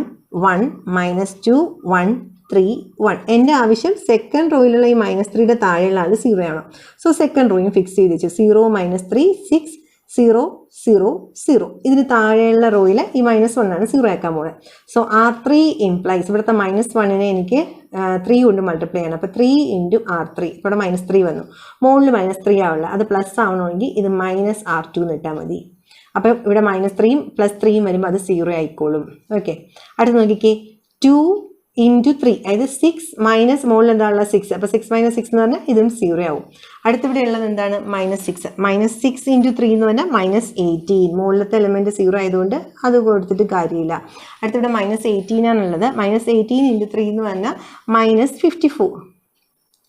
1 -2 1 3 1. എൻ്റെ ആവശ്യം സെക്കൻഡ് റോയിലുള്ള ഈ -3യുടെ താഴെയുള്ള ആൾ 0 ആണ്. സോ സെക്കൻഡ് റോയും ഫിക്സ് ചെയ്ത് വെച്ചു. 0 - 3 6 0 0 0. ഇതിന് താഴെയുള്ള റോയിൽ ഈ -1 ആണ് 0 ആക്കാൻ പോകുന്നത്. സോ R3 implies ഇവിടുത്തെ -1നെ എനിക്ക് 3 കൊണ്ട് മൾട്ടിപ്ലൈ ചെയ്യണം. അപ്പോൾ 3 × R3. ഇവിടെ -3 വന്നു. മുകളിൽ -3 ആവുള്ള, അത് പ്ലസ് ആവണമെങ്കിൽ ഇത് -R2 എന്ന് ഇട്ടാൽ മതി. അപ്പോൾ ഇവിടെ -3യും +3യും വരുമ്പോൾ അത് 0 ആയിക്കോളും. ഓക്കെ, അടുത്ത് നോക്കിക്കേ. 2 × 3, അതായത് 6 മൈനസ് മുകളിൽ എന്താണുള്ള 6. അപ്പോൾ 6 - 6 എന്ന് പറഞ്ഞാൽ ഇതും 0 ആവും. അടുത്തിവിടെ ഉള്ളത് എന്താണ്? -6. -6 × 3 എന്ന് പറഞ്ഞാൽ -18. മുകളിലത്തെ എലമെന്റ് 0 ആയതുകൊണ്ട് അത് കൊടുത്തിട്ട് കാര്യമില്ല. അടുത്തിവിടെ -18 ആണുള്ളത്. -18 × 3 എന്ന് പറഞ്ഞാൽ -54.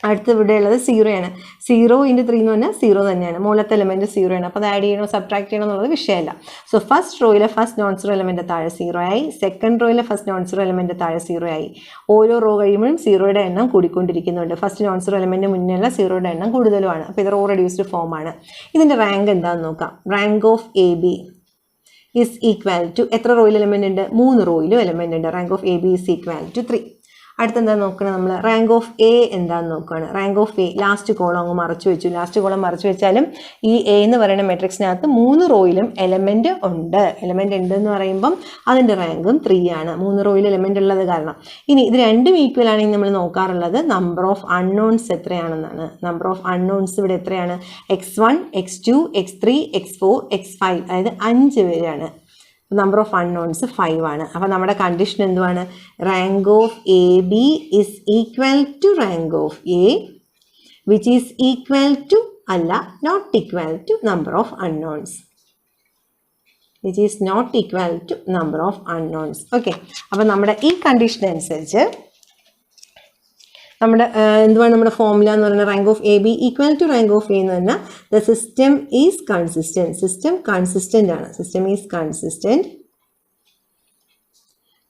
അടുത്ത് ഇവിടെ ഉള്ളത് 0 ആണ്. 0 × 3 എന്ന് പറഞ്ഞാൽ 0 തന്നെയാണ്. മുകളിലത്തെ എലമെന്റ് 0 ആണ്. അപ്പോൾ അത് ആഡ് ചെയ്യണോ സബ്ട്രാക്ട് ചെയ്യണോ എന്നുള്ളത് വിഷയമല്ല. സോ ഫസ്റ്റ് റോയിലെ ഫസ്റ്റ് നോൺ സീറോ എലമെന്റ് താഴെ 0 ആയി. സെക്കൻഡ് റോയിലെ ഫസ്റ്റ് നോൺ സീറോ എലമെന്റ് താഴെ 0 ആയി. ഓരോ റോ കഴിയുമ്പോഴും 0യുടെ എണ്ണം കൂടിക്കൊണ്ടിരിക്കുന്നുണ്ട്. ഫസ്റ്റ് നോൺ സീറോ എലമെന്റ് മുന്നേയുള്ള 0യുടെ എണ്ണം കൂടുതലുമാണ്. അപ്പോൾ ഇത് റോ റെഡ്യൂസ്ഡ് ഫോം ആണ്. ഇതിന്റെ റാങ്ക് എന്താണെന്ന് നോക്കാം. Rank of AB is equal to എത്ര റോയിൽ എലമെന്റ് ഉണ്ട്? 3 റോയിലും എലമെന്റ് ഉണ്ട്. Rank of AB is equal to 3. അടുത്തെന്താ നോക്കണം? നമ്മൾ റാങ്ക് ഓഫ് A എന്താണെന്ന് നോക്കുകയാണ്. Rank of A last column അങ്ങ് മറച്ചു വെച്ചു. ലാസ്റ്റ് കോളം മറച്ചു വെച്ചാലും ഈ A എന്ന് പറയുന്ന മെട്രിക്സിനകത്ത് 3 റോയിലും എലമെന്റ് ഉണ്ട്. എലമെന്റ് ഉണ്ട് എന്ന് പറയുമ്പം അതിൻ്റെ റാങ്കും 3 ആണ്. 3 റോയിൽ എലമെന്റ് ഉള്ളത് കാരണം. ഇനി ഇത് രണ്ടും ഈക്വൽ ആണെങ്കിൽ നമ്മൾ നോക്കാറുള്ളത് നമ്പർ ഓഫ് അൺനോൺസ് എത്രയാണെന്നാണ്. നമ്പർ ഓഫ് അൺനോൺസ് ഇവിടെ എത്രയാണ്? x1 x2 x3 x4 x5, അതായത് 5 പേരാണ്. നമ്പർ ഓഫ് അൺനോൺസ് 5 ആണ്. അപ്പോൾ നമ്മുടെ കണ്ടീഷൻ എന്തുവാണ്? Rank of AB is equal to rank of A which is equal to അല്ല not equal to number of unknowns. Which is not equal to number of unknowns. Okay, അപ്പോൾ നമ്മുടെ ഈ condition അനുസരിച്ച് നമ്മുടെ എന്തുവാണ് നമ്മുടെ ഫോർമുല എന്ന് പറയുന്നത്? Rank of AB equal to rank of A എന്ന് പറഞ്ഞാൽ the system is consistent. System consistent ആണ്. System is consistent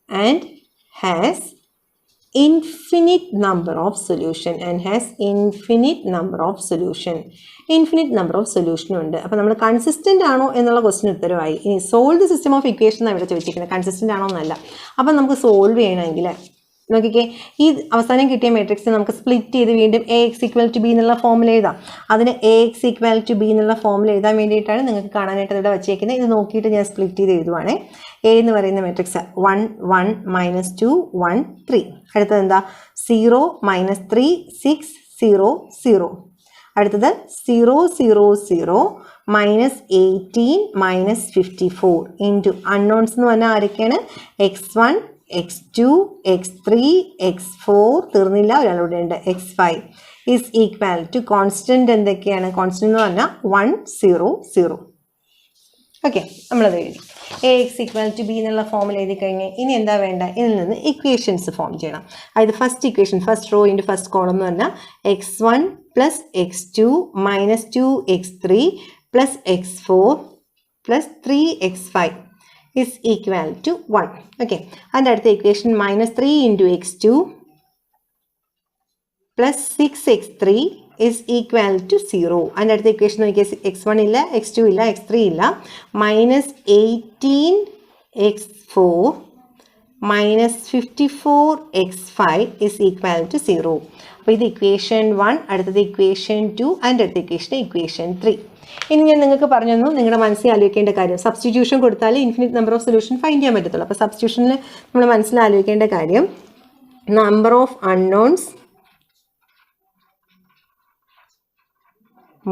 and has infinite number of solution. Infinite number of സൊല്യൂഷനും ഉണ്ട്. അപ്പോൾ നമ്മൾ കൺസിസ്റ്റൻ്റ് ആണോ എന്നുള്ള ക്വസ്റ്റ്യൻ ഉത്തരവായി. ഇനി solve the system of equation എന്നാണ് ഇവിടെ ചോദിച്ചിരിക്കുന്നത്. കൺസിസ്റ്റൻ്റ് ആണോ എന്നല്ല. അപ്പം നമുക്ക് സോൾവ് ചെയ്യണമെങ്കിൽ നോക്കിക്കേ, ഈ അവസാനം കിട്ടിയ മാട്രിക്സ് നമുക്ക് സ്പ്ലിറ്റ് ചെയ്ത് വീണ്ടും A X equal to B എന്നുള്ള ഫോമിൽ എഴുതാം. അതിന് A X equal to B എന്നുള്ള ഫോമിൽ എഴുതാൻ വേണ്ടിയിട്ടാണ് നിങ്ങൾക്ക് കാണാനായിട്ട് ഇവിടെ വെച്ചേക്കുന്നത്. ഇത് നോക്കിയിട്ട് ഞാൻ സ്പ്ലിറ്റ് ചെയ്ത് എഴുതുവാണേ. എ എന്ന് പറയുന്ന മാട്രിക്സ് 1 1 -2 1 3. അടുത്തത് എന്താ? 0 -3 6 0 0. അടുത്തത് 0 0 0 -18 -54 ഇൻറ്റു അൺനോൺസ് എന്ന് പറഞ്ഞാൽ ആരൊക്കെയാണ്? x1 x2 x3 x4 തീർന്നില്ല, ഒരാളിവിടെ ഉണ്ട്, x5 is equal to constant എന്തൊക്കെയാണ്? കോൺസ്റ്റന്റ് എന്ന് പറഞ്ഞാൽ 1 0 0. ഓക്കെ, നമ്മളത് എഴുതി. A X equal to B എന്നുള്ള ഫോമിൽ എഴുതി കഴിഞ്ഞാൽ ഇനി എന്താ വേണ്ട? ഇതിൽ നിന്ന് ഇക്വേഷൻസ് ഫോം ചെയ്യണം. അതായത് first equation, first rho into first column എന്ന് പറഞ്ഞാൽ x1 + x2 - 2x3 + x4 + 3x5 is equal to 1. Okay, അതിൻ്റെ അടുത്ത equation -3 × x2 + 6x3 is equal to 0. അതിൻ്റെ അടുത്ത ഇക്വേഷൻ നോക്കിയാൽ x1 ഇല്ല, x2 ഇല്ല, x3 ഇല്ല, -18x4 -54x5 is equal to 0. അപ്പോൾ ഇത് ഇക്വേഷൻ 1, അടുത്തത് ഇക്വേഷൻ 2, അതിൻ്റെ അടുത്ത ഇക്വേഷൻ 3. ഇനി ഞാൻ നിങ്ങൾക്ക് പറഞ്ഞു തന്നു നിങ്ങളുടെ മനസ്സിൽ ആലോചിക്കേണ്ട കാര്യം, സബ്സ്റ്റിറ്റ്യൂഷൻ കൊടുത്താൽ infinite number of solution find ചെയ്യാൻ പറ്റത്തുള്ളൂ. അപ്പോൾ സബ്സ്റ്റിറ്റ്യൂഷനിൽ നമ്മൾ മനസ്സിൽ ആലോചിക്കേണ്ട കാര്യം number of unknowns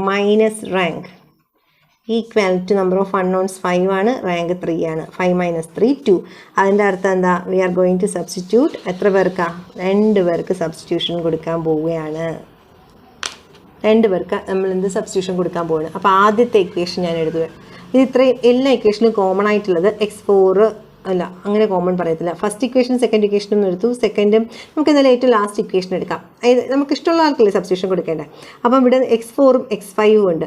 minus rank equal to number of unknowns 5 ആണ്, റാങ്ക് 3 ആണ്. 5 - 3 2. അതിൻ്റെ അർത്ഥം എന്താ? We are going to substitute. എത്ര പേർക്കാ? 2 പേർക്ക് സബ്സ്റ്റിറ്റ്യൂഷൻ കൊടുക്കാൻ പോവുകയാണ്. 2 പേർക്ക് നമ്മൾ എന്ത് സബ്സ്റ്റിറ്റ്യൂഷൻ കൊടുക്കാൻ പോവുകയാണ്. അപ്പോൾ ആദ്യത്തെ ഇക്വേഷൻ ഞാൻ എഴുതുക. ഇത് ഇത്രയും എല്ലാ ഇക്വേഷനും കോമൺ ആയിട്ടുള്ളത് x4 അല്ല, അങ്ങനെ കോമൺ പറയത്തില്ല. ഫസ്റ്റ് ഇക്വേഷൻ സെക്കൻഡ് ഇക്വേഷനും എടുത്തു. സെക്കൻഡും നമുക്ക് എന്തായാലും ഏറ്റവും ലാസ്റ്റ് ഇക്വേഷൻ എടുക്കാം. അതായത് നമുക്ക് ഇഷ്ടമുള്ള ആൾക്കല്ലേ സബ്സ്റ്റിറ്റ്യൂഷൻ കൊടുക്കേണ്ടത്. അപ്പം ഇവിടെ x4ഉം x5ഉം ഉണ്ട്.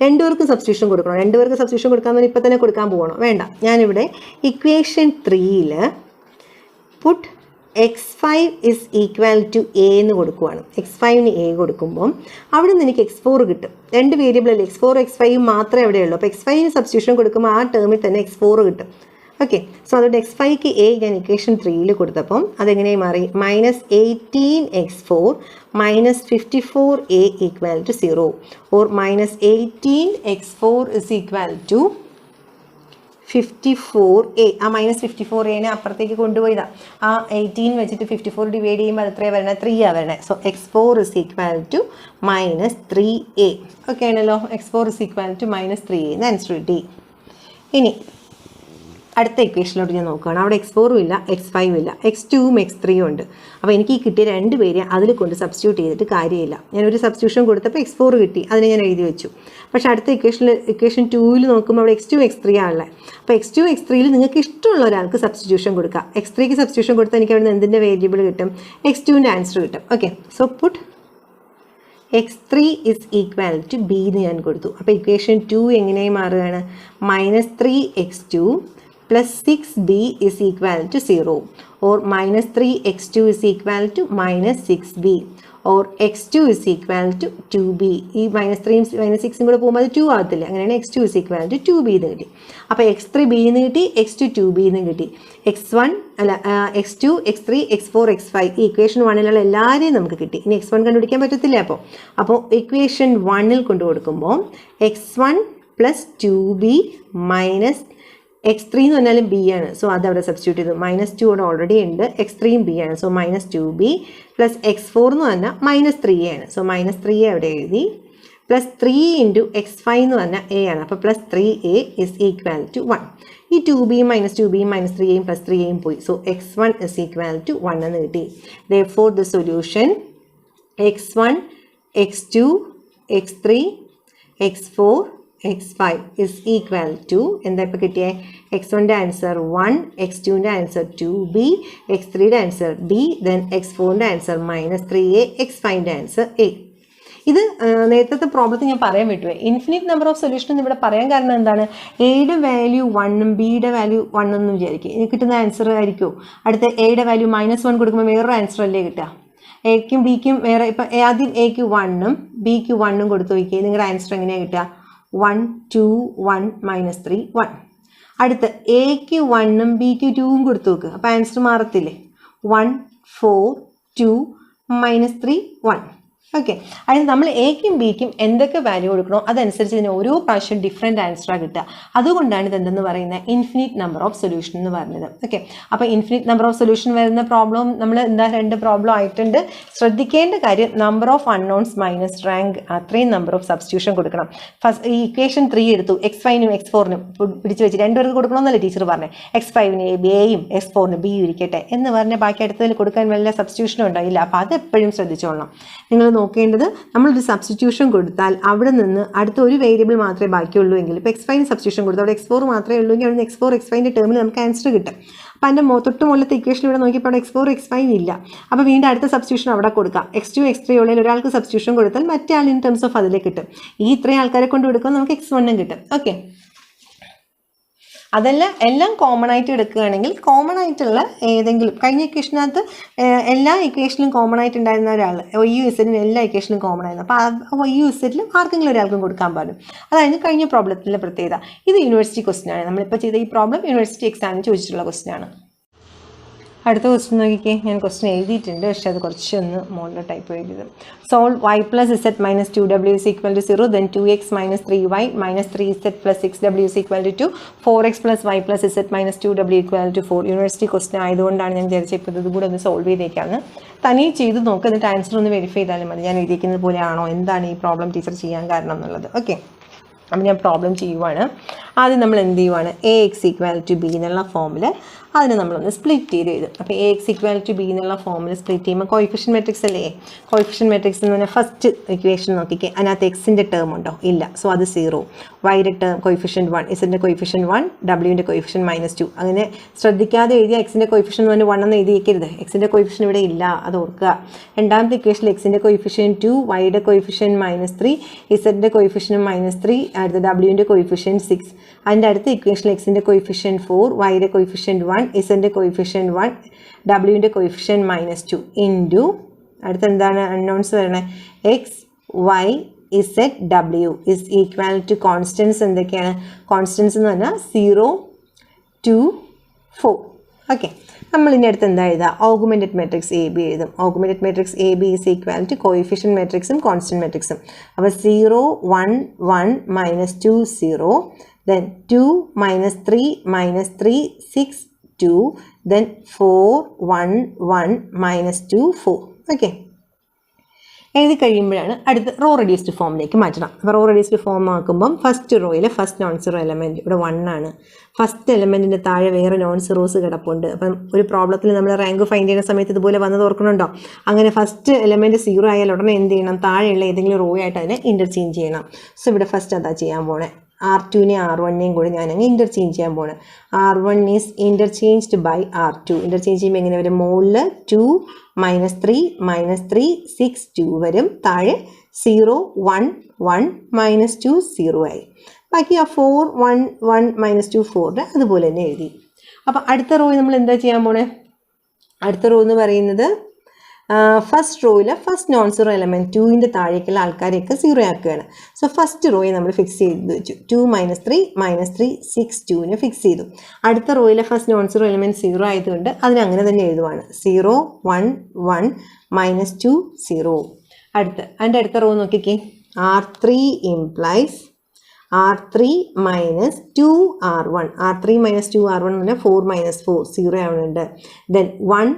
2 പേർക്കും സബ്സ്റ്റിറ്റ്യൂഷൻ കൊടുക്കണം. 2 പേർക്ക് സബ്സ്റ്റിറ്റ്യൂഷൻ കൊടുക്കാൻ ഇപ്പം തന്നെ കൊടുക്കാൻ പോകണോ? വേണ്ട. ഞാനിവിടെ ഇക്വേഷൻ 3ൽ put x5 is equal to a എന്ന് കൊടുക്കുവാണ്. x5ന് a കൊടുക്കുമ്പം അവിടെ നിന്ന് എനിക്ക് x4 കിട്ടും. 2 വേരിയബിൾ അല്ലേ, x4 x5 മാത്രമേ എവിടെയുള്ളൂ. അപ്പോൾ x5ന് സബ്സ്റ്റിറ്റ്യൂഷൻ കൊടുക്കുമ്പോൾ ആ ടേമിൽ തന്നെ x4 കിട്ടും. ഓക്കെ, സോ അതുകൊണ്ട് x5ക്ക് a ഞാൻ ഇക്വേഷൻ 3ൽ കൊടുത്തപ്പം അതെങ്ങനെയായി മാറി? -18x4 -54a equal to 0 or -18x4 is equal to 54a. ആ -54a അപ്പുറത്തേക്ക് കൊണ്ടുപോയതാ. ആ 18 വെച്ചിട്ട് 54 ഡിവൈഡ് ചെയ്യുമ്പോൾ അത് എത്രയാണ് വരണേ? 3 ആണ് വരണേ. So x4 is equal to -3a. Okay ആണല്ലോ. x4 is equal to -3a എന്ന് ആൻസർ കിട്ടി. ഇനി അടുത്ത ഇക്വേഷനിലോട്ട് ഞാൻ നോക്കുകയാണ്. അവിടെ x4ഉം ഇല്ല, x5ഉം ഇല്ല, x2ഉം x3ഉം ഉണ്ട്. അപ്പോൾ എനിക്ക് ഈ കിട്ടിയ 2 പേരെ അതിൽ കൊണ്ട് സബ്സ്റ്റിറ്റ്യൂട്ട് ചെയ്തിട്ട് കാര്യമില്ല. ഞാനൊരു സബ്സ്റ്റിറ്റ്യൂഷൻ കൊടുത്തപ്പോൾ x4 കിട്ടി, അതിനെ ഞാൻ എഴുതി വെച്ചു. പക്ഷേ അടുത്ത ഇക്വേഷൻ 2ൽ നോക്കുമ്പോൾ അവിടെ x2 x3 ആണല്ലേ. അപ്പോൾ x2 x3ൽ നിങ്ങൾക്ക് ഇഷ്ടമുള്ള ഒരാൾക്ക് സബ്സ്റ്റിറ്റ്യൂഷൻ കൊടുക്കാം. x3ക്ക് സബ്സ്റ്റിറ്റ്യൂഷൻ കൊടുത്താൽ എനിക്ക് അവിടെ നിന്ന് എന്തിൻ്റെ വേരിയബിൾ കിട്ടും? x2ൻ്റെ ആൻസർ കിട്ടും. Okay, so puttu x3 is equal to b എന്ന് ഞാൻ കൊടുത്തു. അപ്പോൾ ഇക്വേഷൻ 2 എങ്ങനെയായി മാറുകയാണ്? -3x2 plus 6b is equal to 0 or -3x2 is equal to -6b or x2 is equal to 2b. ഈ -3ഉം -6ഉം കൂടെ പോകുമ്പോൾ അത് 2 ആകത്തില്ല. അങ്ങനെയാണ് x2 is equal to 2b എന്ന് കിട്ടി. അപ്പോൾ x3 b എന്ന് കിട്ടി, x2 2b എന്ന് കിട്ടി. x2 x3 x4 x5 ഈ ഇക്വേഷൻ 1ലുള്ള എല്ലാവരെയും നമുക്ക് കിട്ടി. ഇനി x1 കണ്ടുപിടിക്കാൻ പറ്റത്തില്ല. അപ്പോൾ ഇക്വേഷൻ 1ൽ കൊണ്ടു കൊടുക്കുമ്പോൾ x1 plus 2b minus x3 എന്ന് പറഞ്ഞാലും b ആണ്. സോ അതവിടെ സബ്സ്റ്റിറ്റ്യൂട്ട് ചെയ്തു. -2 അവിടെ ഓൾറെഡി ഉണ്ട്, x3യും b ആണ്. സോ -2b പ്ലസ് x4 എന്ന് പറഞ്ഞാൽ -3a ആണ്. സോ -3a അവിടെ എഴുതി. പ്ലസ് 3 × x5 എന്ന് പറഞ്ഞാൽ a ആണ്. അപ്പോൾ plus 3a is equal to 1. ഈ 2bയും -2bയും -3aയും പ്ലസ് 3aയും പോയി. So x1 is equal to 1 എന്ന് കിട്ടി. therefore the solution x1 x2 x3 x4 x5 is equal to എന്താ ഇപ്പോൾ കിട്ടിയേ? x1ൻ്റെ ആൻസർ 1, x2ൻ്റെ ആൻസർ 2b, x3യുടെ ആൻസർ d, ദെൻ x4ൻ്റെ ആൻസർ -3a, x5ൻ്റെ ആൻസർ a. ഇത് നേരത്തെ പ്രോബ്ലത്തിൽ ഞാൻ പറയാൻ പറ്റുമേ, ഇൻഫിനിറ്റ് നമ്പർ ഓഫ് സൊല്യൂഷൻ ഇവിടെ പറയാൻ കാരണം എന്താണ്? എയുടെ വാല്യൂ 1ഉം ബിയുടെ വാല്യൂ 1 എന്ന് വിചാരിക്കും. ഇത് കിട്ടുന്ന ആൻസർ ആയിരിക്കുമോ? അടുത്ത എയുടെ വാല്യൂ -1 കൊടുക്കുമ്പോൾ വേറൊരു ആൻസർ അല്ലേ കിട്ടുക? എക്കും ബിക്കും വേറെ. ഇപ്പം ആദ്യം എക്ക് 1ഉം ബിക്ക് 1ഉം കൊടുത്തു നോക്കിയേ, നിങ്ങളുടെ ആൻസർ എങ്ങനെയാണ് കിട്ടുക? 1 2 1 -3 1. അടുത്ത് എക്ക് 1ഉം ബിക്ക് 2ഉം കൊടുത്തു നോക്കുക. അപ്പോൾ ആൻസർ മാറത്തില്ലേ? 1 4 2 -3 1. ഓക്കെ, അതിന് നമ്മൾ എക്കും ബിക്കും എന്തൊക്കെ വാല്യൂ കൊടുക്കണോ അതനുസരിച്ച് ഇതിന് ഓരോ പ്രാവശ്യം ഡിഫറെൻറ്റ് ആൻസറാണ് കിട്ടുക. അതുകൊണ്ടാണ് ഇതെന്തെന്ന് പറയുന്നത് ഇൻഫിനിറ്റ് നമ്പർ ഓഫ് സൊല്യൂഷൻ എന്ന് പറയുന്നത്. ഓക്കെ, അപ്പോൾ ഇൻഫിനിറ്റ് നമ്പർ ഓഫ് സൊല്യൂഷൻ വരുന്ന പ്രോബ്ലം നമ്മൾ എന്താ 2 പ്രോബ്ലം ആയിട്ടുണ്ട്. ശ്രദ്ധിക്കേണ്ട കാര്യം number of unknowns minus rank, അത്രയും നമ്പർ ഓഫ് സബ്സ്റ്റിറ്റ്യൂഷൻ കൊടുക്കണം. ഫസ്റ്റ് ഈ ഇക്വേഷൻ 3 എടുത്തു, x5നും x4നും പിടിച്ച് വെച്ച് 2 പേർക്ക് കൊടുക്കണമെന്നല്ലേ ടീച്ചർ പറഞ്ഞത്. x5ന് എയും x4ന് ബി ഇരിക്കട്ടെ എന്ന് പറഞ്ഞ് ബാക്കി അടുത്തതിൽ കൊടുക്കാൻ വല്ല സബ്സ്റ്റിറ്റ്യൂഷനും ഉണ്ടായില്ല. അപ്പോൾ അതെപ്പോഴും ശ്രദ്ധിച്ചോളണം. നിങ്ങൾ നോക്കേണ്ടത് നമ്മളൊരു സബ്സ്റ്റിറ്റ്യൂഷൻ കൊടുത്താൽ അവിടെ നിന്ന് അടുത്ത ഒരു വേരിയബിൾ മാത്രമേ ബാക്കിയുള്ളൂ എങ്കിൽ ഇപ്പോൾ x5ന് സബ്സ്റ്റിറ്റ്യൂഷൻ കൊടുത്താൽ അവിടെ x4 മാത്രമേ ഉള്ളൂ എങ്കിൽ അവിടെ x4 x5ൻ്റെ ടേമിൽ നമുക്ക് ആൻസർ കിട്ടും. അപ്പോൾ അതിൻ്റെ തൊട്ട് മുകളിലത്തെ ഇക്വേഷൻ ഇവിടെ നോക്കിയപ്പോൾ അവിടെ x4 x5 ഇല്ല. അപ്പോൾ വീണ്ടും അടുത്ത സബ്സ്റ്റിറ്റ്യൂഷൻ അവിടെ കൊടുക്കാം. x2 x3 ഉള്ളിൽ ഒരാൾക്ക് സബ്സ്റ്റിറ്റ്യൂഷൻ കൊടുത്താൽ മറ്റേ ആൾ ഇൻ ടേംസ് ഓഫ് അതിലേക്ക് കിട്ടും. ഈ ഇത്രയും ആൾക്കാരെ കൊണ്ട് കൊടുക്കുമ്പോൾ നമുക്ക് x1 കിട്ടും. ഓക്കെ, അതല്ല എല്ലാം കോമൺ ആയിട്ട് എടുക്കുകയാണെങ്കിൽ കോമൺ ആയിട്ടുള്ള ഏതെങ്കിലും കഴിഞ്ഞ ഇക്വേഷനകത്ത് എല്ലാ ഇക്വേഷനിലും കോമൺ ആയിട്ട് ഉണ്ടായിരുന്ന ഒരാൾ YU/Z എല്ലാ ഇക്വേഷനിലും കോമൺ ആയിരുന്നു. അപ്പോൾ YU/Z ആർക്കെങ്കിലും ഒരാൾക്കും കൊടുക്കാൻ പാടും. അതായത് കഴിഞ്ഞ പ്രോബ്ലത്തിൻ്റെ പ്രത്യേകത. ഇത് യൂണിവേഴ്സിറ്റി ക്വസ്റ്റ്യൻ ആണ്. നമ്മളിപ്പോൾ ചെയ്ത ഈ പ്രോബ്ലം യൂണിവേഴ്സിറ്റി എക്സാമിന് ചോദിച്ചിട്ടുള്ള ക്വസ്റ്റ്യൻ ആണ്. അടുത്ത ക്വസ്റ്റ്യൻ നോക്കിക്കേ, ഞാൻ ക്വസ്റ്റ്യൻ എഴുതിയിട്ടുണ്ട്, പക്ഷേ അത് കുറച്ചൊന്ന് മോളിൽ ടൈപ്പ് ചെയ്തത്. Solve y + z - 2w = 0, then 2x - 3y - 3z + 6w = 2, 4x + y + z - 2w = 4. University question ആയതുകൊണ്ടാണ് ഞാൻ വിചാരിച്ചപ്പോൾ ഇത് കൂടെ ഒന്ന് സോൾവ് ചെയ്തേക്കാണ്. തനിയെ ചെയ്ത് നോക്കുക, എന്നിട്ട് ആൻസർ ഒന്ന് വെരിഫൈ ചെയ്താലും മതി. ഞാൻ എഴുതിയിരിക്കുന്നത് പോലെ ആണോ, എന്താണ് ഈ പ്രോബ്ലം ടീച്ചർ ചെയ്യാൻ കാരണം എന്നുള്ളത്. ഓക്കെ, അപ്പോൾ ഞാൻ പ്രോബ്ലം ചെയ്യുവാണ്. ആദ്യം നമ്മൾ എന്ത് ചെയ്യുവാണ്, AX = B എന്നുള്ള ഫോമിൽ അതിനെ നമ്മളൊന്ന് സ്പ്ലിറ്റ് ചെയ്ത് എഴുതും. അപ്പോൾ AX = B എന്നുള്ള ഫോമിൽ സ്പ്ലിറ്റ് ചെയ്യുമ്പോൾ കോയിഫിഷ്യൻ മെട്രിക്സ് അല്ലേ. കോയിഫിഷ്യൻ മെട്രിക്സ് എന്ന് പറഞ്ഞാൽ ഫസ്റ്റ് ഇക്വേഷൻ നോക്കിക്കേ, അതിനകത്ത് എക്സിൻ്റെ ടേം ഉണ്ടോ, ഇല്ല. സോ അത് 0. വൈയുടെ ടേം കോയിഫിഷ്യൻ 1, ഇസഡിൻ്റെ കോയിഫിഷ്യൻ 1, ഡബ്ല്യുവിൻ്റെ കോയിഫിഷ്യൻ -2. അങ്ങനെ ശ്രദ്ധിക്കാതെ എഴുതിയ എക്സിൻ്റെ കോയിഫിഷ്യൻ എന്ന് 1 എന്ന് എഴുതിയേക്കരുത്. എക്സിൻ്റെ കോയിഫിഷ്യൻ ഇവിടെ ഇല്ല, അത് ഓർക്കുക. രണ്ടാമത്തെ ഇക്വേഷനിൽ എക്സിൻ്റെ കോയിഫിഷ്യൻ 2, വൈയുടെ കോയിഫിഷ്യൻ -3, ഇസഡിൻ്റെ കോയിഫിഷ്യൻ -3, അടുത്ത ഡബ്ല്യുവിൻ്റെ കോയിഫിഷ്യൻ 6. അതിൻ്റെ അടുത്ത ഇക്വേഷനിൽ എക്സിൻ്റെ കോയിഫിഷ്യൻ 4, വൈയുടെ കോയിഫിഷ്യൻ 1, ഇസഡിൻ്റെ കോയിഫിഷ്യൻ 1, ഡബ്ല്യുവിൻ്റെ കോയിഫിഷ്യൻ -2 ഇൻറ്റു അടുത്ത എന്താണ് അൺനോൺസ് വരണേ X Y Z W is equal to constants. എന്തൊക്കെയാണ് കോൺസ്റ്റൻസ് എന്ന് പറഞ്ഞാൽ 0 2 4. ഓക്കെ, നമ്മൾ ഇനി അടുത്ത് എന്താ എഴുതുക, ഓഗ്മെൻറ്റഡ് മെട്രിക്സ് AB എഴുതും. Augmented matrix AB is equal to coefficient മെട്രിക്സും കോൺസ്റ്റൻറ്റ് മെട്രിക്സും. അപ്പോൾ 0 1 1 -2 0, then 2 -3 -3 6 2, then 4 1 1 -2 4. ഓക്കെ, എഴുതി കഴിയുമ്പോഴാണ് അടുത്ത് റോ റെഡ്യൂസ്ഡ് ഫോമിലേക്ക് മാറ്റണം. അപ്പോൾ റോ റെഡ്യൂസ്ഡ് ഫോം ആക്കുമ്പം ഫസ്റ്റ് റോയിലെ ഫസ്റ്റ് നോൺ സീറോ എലമെൻറ്റ് ഇവിടെ 1 ആണ്. ഫസ്റ്റ് എലമെൻറ്റിൻ്റെ താഴെ വേറെ നോൺ സീറോസ് കിടപ്പുണ്ട്. അപ്പം ഒരു പ്രോബ്ലത്തിൽ നമ്മൾ റാങ്ക് ഫൈൻഡ് ചെയ്യുന്ന സമയത്ത് ഇതുപോലെ വന്നത് ഓർക്കുന്നുണ്ടോ. അങ്ങനെ ഫസ്റ്റ് എലമെൻറ്റ് 0 ആയാൽ ഉടനെ എന്ത് ചെയ്യണം, താഴെയുള്ള ഏതെങ്കിലും റോ ആയിട്ട് അതിനെ ഇൻ്റർചേഞ്ച് ചെയ്യണം. സോ ഇവിടെ ഫസ്റ്റ് അതാ ചെയ്യാൻ പോണേ. R2നെ R1നെയും കൂടെ ഞാനങ്ങ് ഇൻ്റർചേഞ്ച് ചെയ്യാൻ പോണ്. R1 is interchanged by R2. Interchange ചെയ്യുമ്പോൾ എങ്ങനെ വരും, മുകളിൽ 2 -3 -3 6 2 വരും, താഴെ 0 1 1 -2 0 ആയി. ബാക്കി ആ 4 1 1 -2 4 അതുപോലെ തന്നെ എഴുതി. അപ്പോൾ അടുത്ത റോ നമ്മൾ എന്താ ചെയ്യാൻ പോണേ, അടുത്ത റോ എന്ന് പറയുന്നത് ഫസ്റ്റ് റോയിൽ ഫസ്റ്റ് നോൺ സീറോ എലമെൻറ്റ് 2ൻ്റെ താഴേക്കുള്ള ആൾക്കാരെയൊക്കെ 0 ആക്കുകയാണ്. സോ ഫസ്റ്റ് റോയെ നമ്മൾ ഫിക്സ് ചെയ്ത് വെച്ചു. 2 -3 -3 6 2നെ ഫിക്സ് ചെയ്തു. അടുത്ത റോയിലെ ഫസ്റ്റ് നോൺ സീറോ എലമെൻറ്റ് 0 ആയതുകൊണ്ട് അതിനങ്ങനെ തന്നെ എഴുതുവാണ്. 0 1 1 -2 0. അതിൻ്റെ അടുത്ത റോ നോക്കിക്കേ, R3 implies R3 - 2R1. R3 - 2R1 എന്ന് പറഞ്ഞാൽ 4 - 4 0 ആവുന്നുണ്ട്. ദെൻ 1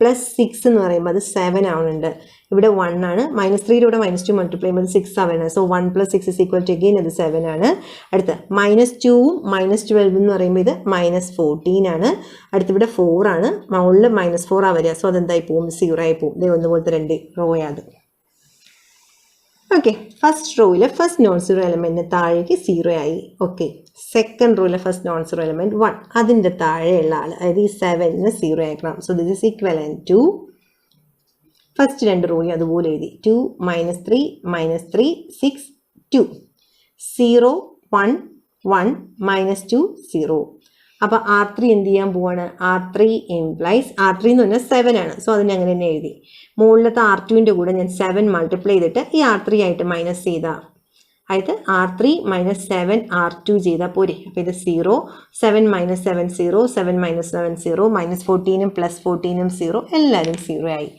+ 6 എന്ന് പറയുമ്പോൾ അത് 7 ആവുന്നുണ്ട്. ഇവിടെ 1 ആണ്, -3യുടെ കൂടെ -2 മൾട്ടിപ്ലൈ ചെയ്യുമ്പോൾ 6 ആവുന്നത്. സോ 1 + 6 = again അത് 7 ആണ്. അടുത്ത് -2ഉം -12 എന്ന് പറയുമ്പോൾ ഇത് -14 ആണ്. അടുത്ത് ഇവിടെ 4 ആണ്, മുകളിൽ -4 ആ വരിക. സോ അതെന്തായി പോവും, 0 ആയി പോവും. ഇതേ ഒന്നുപോലത്തെ 2 റോയാണ്. ഓക്കെ, ഫസ്റ്റ് റോയിലെ ഫസ്റ്റ് നോൺ സീറോ എലമെൻറ്റിന് താഴേക്ക് 0 ആയി. ഓക്കെ, സെക്കൻഡ് റോയിലെ ഫസ്റ്റ് നോൺ സീറോ എലമെൻറ്റ് 1, അതിൻ്റെ താഴെയുള്ള ആൾ അതായത് ഈ 7ന് 0 ആക്കണം. So this is equivalent to first 2 റോയും അതുപോലെ എഴുതി. 2 -3 -3 6 2 0 1 1 -2 0. അപ്പോൾ R3 എന്ത് ചെയ്യാൻ പോവാണ്, R3 implies R3 എന്ന് പറഞ്ഞാൽ 7 ആണ്. സോ അതിനെ അങ്ങനെ തന്നെ എഴുതി. മുകളിലത്തെ R2ൻ്റെ കൂടെ ഞാൻ 7 മൾട്ടിപ്ലൈ ചെയ്തിട്ട് ഈ R3 ആയിട്ട് മൈനസ് ചെയ്താൽ അതായത് R3 - 7 R2 ചെയ്താൽ പോരെ. അപ്പോൾ ഇത് 0, 7 - 7 0, 7 - 7 0, -14 +14 0, എല്ലാവരും 0 ആയി.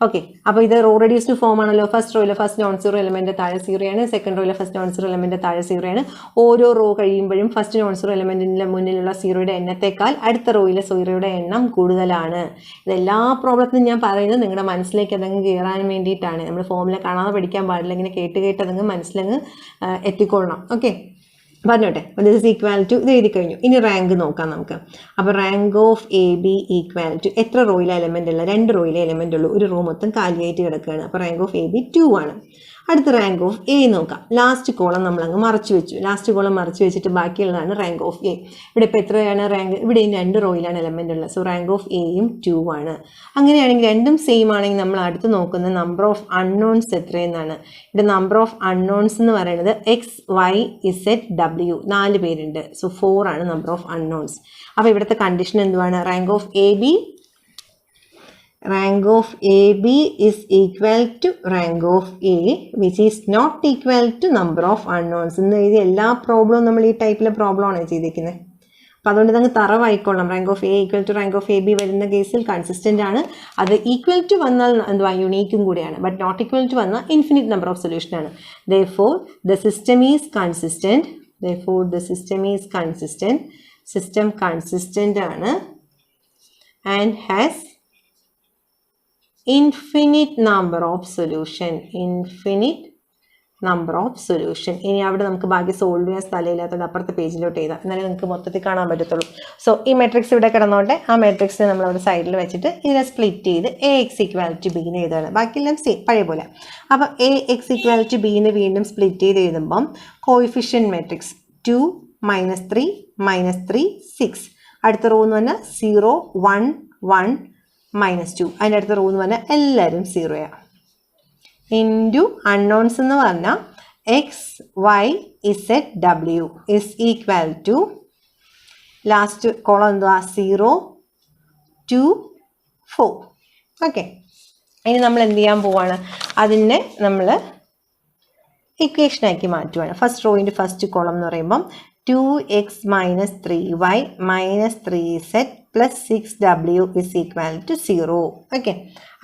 ഓക്കെ, അപ്പോൾ ഇത് റോ റെഡ്യൂസ്ഡ് ഫോം ആണല്ലോ. ഫസ്റ്റ് റോയിലെ ഫസ്റ്റ് നോൺ സീറോ എലമെന്റ് താഴെ 0 ആണ്, സെക്കൻഡ് റോയിലെ ഫസ്റ്റ് നോൺ സീറോ എലമെന്റ് താഴെ 0 ആണ്. ഓരോ റോ കഴിയുമ്പോഴും ഫസ്റ്റ് നോൺ സീറോ എലമെന്റിന്റെ മുന്നിലുള്ള സീറോയുടെ എണ്ണത്തേക്കാൾ അടുത്ത റോയിലെ സീറോയുടെ എണ്ണം കൂടുതലാണ്. ഇതെല്ലാ പ്രോബ്ലത്തിനും ഞാൻ പറയുന്നത് നിങ്ങളുടെ മനസ്സിലേക്ക് അതങ്ങ് കയറാൻ വേണ്ടിയിട്ടാണ്. നമ്മൾ ഫോമിലെ കാണാതെ പഠിക്കാൻ പാടില്ല, ഇങ്ങനെ കേട്ട് അതങ്ങ് മനസ്സിലങ്ങ് എത്തിക്കൊള്ളണം. ഓക്കെ, പറഞ്ഞോട്ടെ. ദിസ് ഇസ് ഈക്വൽ ടു, ഇത് എഴുതി കഴിഞ്ഞു. ഇനി റാങ്ക് നോക്കാം നമുക്ക്. അപ്പോൾ rank of AB equal to, എത്ര റോയിലെ എലമെന്റ് ഉള്ള? 2 റോയിലെ എലമെന്റ് ഉള്ളൂ, ഒരു റോ മൊത്തം കാലിയായിട്ട് കിടക്കുകയാണ്. അപ്പോൾ റാങ്ക് ഓഫ് AB 2 ആണ്. അടുത്ത റാങ്ക് ഓഫ് A നോക്കാം. ലാസ്റ്റ് കോളം നമ്മളങ്ങ് മറച്ചു വെച്ചു. ലാസ്റ്റ് കോളം മറച്ചു വെച്ചിട്ട് ബാക്കിയുള്ളതാണ് റാങ്ക് ഓഫ് A. ഇവിടെ ഇപ്പോൾ എത്രയാണ് റാങ്ക്? ഇവിടെയും 2 റോയിലാണ് എലമെന്റ് ഉള്ളത്. സോ റാങ്ക് ഓഫ് Aയും 2 ആണ്. അങ്ങനെയാണെങ്കിൽ രണ്ടും സെയിം ആണെങ്കിൽ നമ്മൾ അടുത്ത് നോക്കുന്ന നമ്പർ ഓഫ് അൺനോൺസ് എത്രയെന്നാണ്. ഇവിടെ നമ്പർ ഓഫ് അൺനോൺസ് എന്ന് പറയുന്നത് X, Y, Z, W 4 പേരുണ്ട്. സോ 4 ആണ് നമ്പർ ഓഫ് അൺനോൺസ്. അപ്പോൾ ഇവിടുത്തെ കണ്ടീഷൻ എന്തുവാണ്? Rank of AB is equal to rank of A, which is not equal to number of unknowns. എന്ന് എഴുതി എല്ലാ പ്രോബ്ലവും നമ്മൾ ഈ ടൈപ്പിലെ പ്രോബ്ലമാണ് ചെയ്തിരിക്കുന്നത്. അപ്പോൾ അതുകൊണ്ട് ഇതങ്ങ് തറവായിക്കൊള്ളാം. Rank of A equal to rank of AB വരുന്ന കേസിൽ കൺസിസ്റ്റൻ്റ് ആണ്. അത് ഈക്വൽ ടു വന്നാൽ എന്തുവാ? യുണീക്കും കൂടിയാണ്. ബട്ട് നോട്ട് ഈക്വൽ ടു വന്നാൽ ഇൻഫിനിറ്റ് നമ്പർ ഓഫ് സൊല്യൂഷൻ ആണ്. Therefore the system is consistent. System consistent ആണ് and has infinite number of solution. ഇനി അവിടെ നമുക്ക് ബാക്കി സോൾവ് ചെയ്യാൻ സ്ഥലമില്ലാത്തത് അപ്പുറത്തെ പേജിലോട്ട് ചെയ്താൽ എന്നാലേ നിങ്ങൾക്ക് മൊത്തത്തിൽ കാണാൻ പറ്റത്തുള്ളൂ. സോ ഈ മെട്രിക്സ് ഇവിടെ കിടന്നോട്ടെ. ആ മെട്രിക്സിനെ നമ്മളവിടെ സൈഡിൽ വെച്ചിട്ട് ഇതിനെ സ്പ്ലിറ്റ് ചെയ്ത് AX ഈക്വൽ ടു B എന്ന് എഴുതുകയാണ്. ബാക്കിയെല്ലാം സെയിം പഴയ പോലെ. അപ്പോൾ AX ഈക്വൽ ടു B എന്ന് വീണ്ടും സ്പ്ലിറ്റ് ചെയ്ത് എഴുതുമ്പം കോയിഫിഷ്യൻ മെട്രിക്സ് 2 -3 -3 6. അടുത്ത റോ എന്ന് പറഞ്ഞാൽ 0 1 1 -2. അതിൻ്റെ അടുത്ത റോ എന്ന് പറഞ്ഞാൽ എല്ലാവരും 0 ആണ്. ഇൻറ്റു അൺനോൺസ് എന്ന് പറഞ്ഞാൽ X, Y, Z, W is equal to last column എന്തുവാ? 0 2 4. ഓക്കെ, ഇനി നമ്മൾ എന്ത് ചെയ്യാൻ പോവാണ്? അതിനെ നമ്മൾ ഇക്വേഷനാക്കി മാറ്റുവാണ്. ഫസ്റ്റ് റോയിൻ്റെ ഫസ്റ്റ് കോളം എന്ന് പറയുമ്പം 2x - 3y - 3z + 6w is equal to 0. Okay,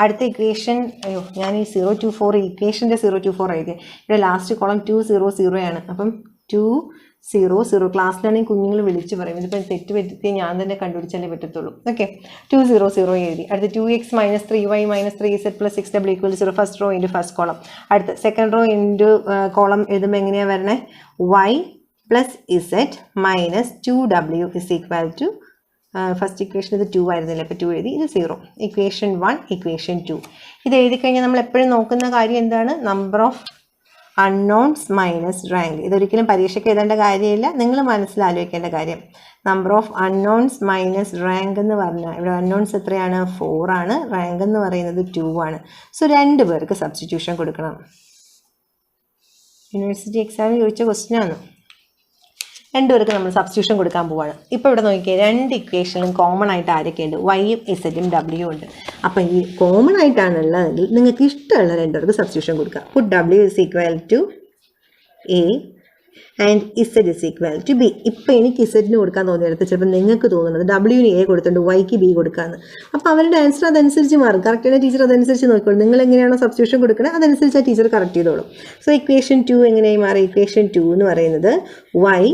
അടുത്ത ഇക്വേഷൻ, ഞാൻ ഈ 0 2 4 ഇക്വേഷൻ്റെ 0 2 4 എഴുതി. ഇവിടെ ലാസ്റ്റ് കോളം 2 0 0 ആണ്. അപ്പം 2 0 0 ക്ലാസ്സിലാണെങ്കിൽ കുഞ്ഞുങ്ങൾ വിളിച്ച് പറയും. ഇതിപ്പോൾ തെറ്റ് പറ്റി ഞാൻ തന്നെ കണ്ടുപിടിച്ചാലേ പറ്റത്തുള്ളൂ. ഓക്കെ, 2 0 0 എഴുതി. അടുത്ത 2x - 3y - 3z + 6w = 0. First rho into first column. അടുത്ത സെക്കൻഡ് റോ ഇൻറ്റു കോളം എഴുതുമ്പോൾ എങ്ങനെയാണ് വരണേ? y + z - 2w is equal to first equation ഇത് 2 ആയിരുന്നില്ല, അപ്പോൾ 2 എഴുതി. ഇത് 0. ഇക്വേഷൻ 1 ഇക്വേഷൻ 2 ഇത് എഴുതി കഴിഞ്ഞാൽ നമ്മൾ എപ്പോഴും നോക്കുന്ന കാര്യം എന്താണ്? Number of unknowns minus rank. ഇതൊരിക്കലും പരീക്ഷയ്ക്ക് എഴുതേണ്ട കാര്യമില്ല, നിങ്ങൾ മനസ്സിലാലോചിക്കേണ്ട കാര്യം. Number of unknowns minus rank എന്ന് പറഞ്ഞാൽ ഇവിടെ അൺനോൺസ് എത്രയാണ്? 4 ആണ്. റാങ്ക് എന്ന് പറയുന്നത് 2 ആണ്. സോ 2 പേർക്ക് സബ്സ്റ്റിറ്റ്യൂഷൻ കൊടുക്കണം. യൂണിവേഴ്സിറ്റി എക്സാമിന് ചോദിച്ച ക്വസ്റ്റ്യൻ ആണ്. 2 പേർക്ക് നമ്മൾ സബ്സ്റ്റിറ്റ്യൂഷൻ കൊടുക്കാൻ പോവാണ്. ഇപ്പോൾ ഇവിടെ നോക്കിയാൽ 2 ഇക്വേഷനിലും കോമൺ ആയിട്ട് ആരൊക്കെയുണ്ട്? വൈയും ഇസഡും ഡബ്ല്യു ഉണ്ട്. അപ്പം ഈ കോമൺ ആയിട്ടാണുള്ളതെങ്കിൽ നിങ്ങൾക്ക് ഇഷ്ടമുള്ള 2 പേർക്ക് സബ്സ്റ്റിറ്റ്യൂഷൻ കൊടുക്കുക. Put W is equal to A and Z is equal to B. ഇപ്പം എനിക്ക് ഇസഡിന് കൊടുക്കാൻ തോന്നിയെടുത്ത് ചിലപ്പോൾ നിങ്ങൾക്ക് തോന്നുന്നത് ഡബ്ല്യുവിന് A കൊടുത്തിട്ടുണ്ട് വൈക്ക് B കൊടുക്കാമെന്ന്. അപ്പോൾ അവരുടെ ആൻസർ അതനുസരിച്ച് മാറും. കറക്റ്റ് ആണ് ടീച്ചർ അതനുസരിച്ച് നോക്കിക്കോളൂ. നിങ്ങൾ എങ്ങനെയാണോ സബ്സ്റ്റിറ്റ്യൂഷൻ കൊടുക്കുന്നത് അതനുസരിച്ച് ആ ടീച്ചർ കറക്റ്റ് ചെയ്തോളും. സോ ഇക്വേഷൻ 2 എങ്ങനെയായി മാറി? ഇക്വേഷൻ 2 എന്ന് പറയുന്നത് y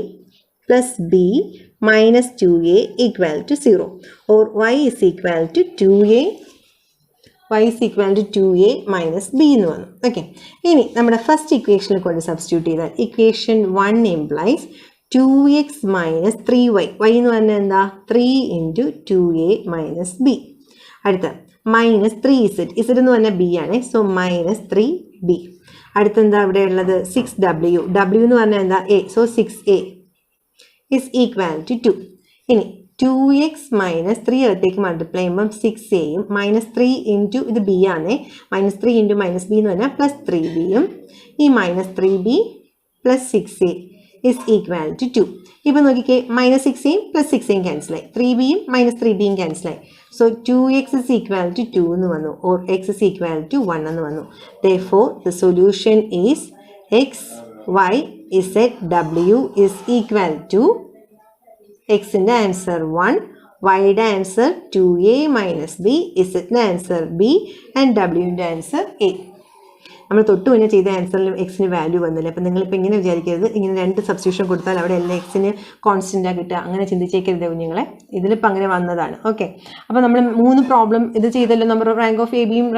plus b minus 2a equal to 0 or y is equal to 2a minus b എന്ന് വന്നു. ഓക്കെ, ഇനി നമ്മുടെ ഫസ്റ്റ് ഇക്വേഷനിൽ കൊണ്ട് സബ്സ്റ്റിറ്റ്യൂട്ട് ചെയ്താൽ equation 1 implies 2x minus 3y. y എന്ന് പറഞ്ഞാൽ എന്താ? 3 into 2a minus b. അടുത്ത മൈനസ് 3z. z എന്ന് പറഞ്ഞാൽ b ആണ്. So minus 3b. അടുത്തെന്താ ഇവിടെ ഉള്ളത്? 6w. w എന്ന് പറഞ്ഞാൽ എന്താ? a. So 6a is equal to 2. ഇനി 2x minus 3 അകത്തേക്ക് മൾട്ടിപ്ലൈ ചെയ്യുമ്പം 6aയും മൈനസ് 3 ഇൻറ്റു ഇത് b ആണ്. മൈനസ് 3 ഇൻറ്റു മൈനസ് b എന്ന് പറഞ്ഞാൽ പ്ലസ് 3bയും ഈ minus 3b plus 6a is equal to 2. ഇപ്പോൾ നോക്കിക്കേ, മൈനസ് 6aയും പ്ലസ് 6aയും ക്യാൻസലായി, 3bയും മൈനസ് 3bയും ക്യാൻസലായി. So 2x is equal to 2 എന്ന് വന്നു, or x is equal to 1 എന്ന് വന്നു. Therefore the solution is x, y ZW is equal to Xന്റെ ആൻസർ 1, Yയുടെ ആൻസർ 2A മൈനസ് B, Zന്റെ ആൻസർ B ആൻഡ് Wൻ്റെ ആൻസർ A. നമ്മൾ തൊട്ട് മുന്നേ ചെയ്ത ആൻസറിൽ എക്സിന് വാല്യൂ വന്നില്ല. അപ്പം നിങ്ങളിപ്പോൾ ഇങ്ങനെ വിചാരിക്കരുത് ഇങ്ങനെ 2 സബ്സ്റ്റിറ്റ്യൂഷൻ കൊടുത്താൽ അവിടെ എല്ലാം എക്സിന് കോൺസ്റ്റൻ്റാണ് കിട്ടുക, അങ്ങനെ ചിന്തിച്ചേക്കരുത് കുഞ്ഞുങ്ങളെ. ഇതിലിപ്പോൾ അങ്ങനെ വന്നതാണ്. ഓക്കെ, അപ്പോൾ നമ്മൾ 3 പ്രോബ്ലം ഇത് ചെയ്തല്ലോ. Number of rank of A ബിയും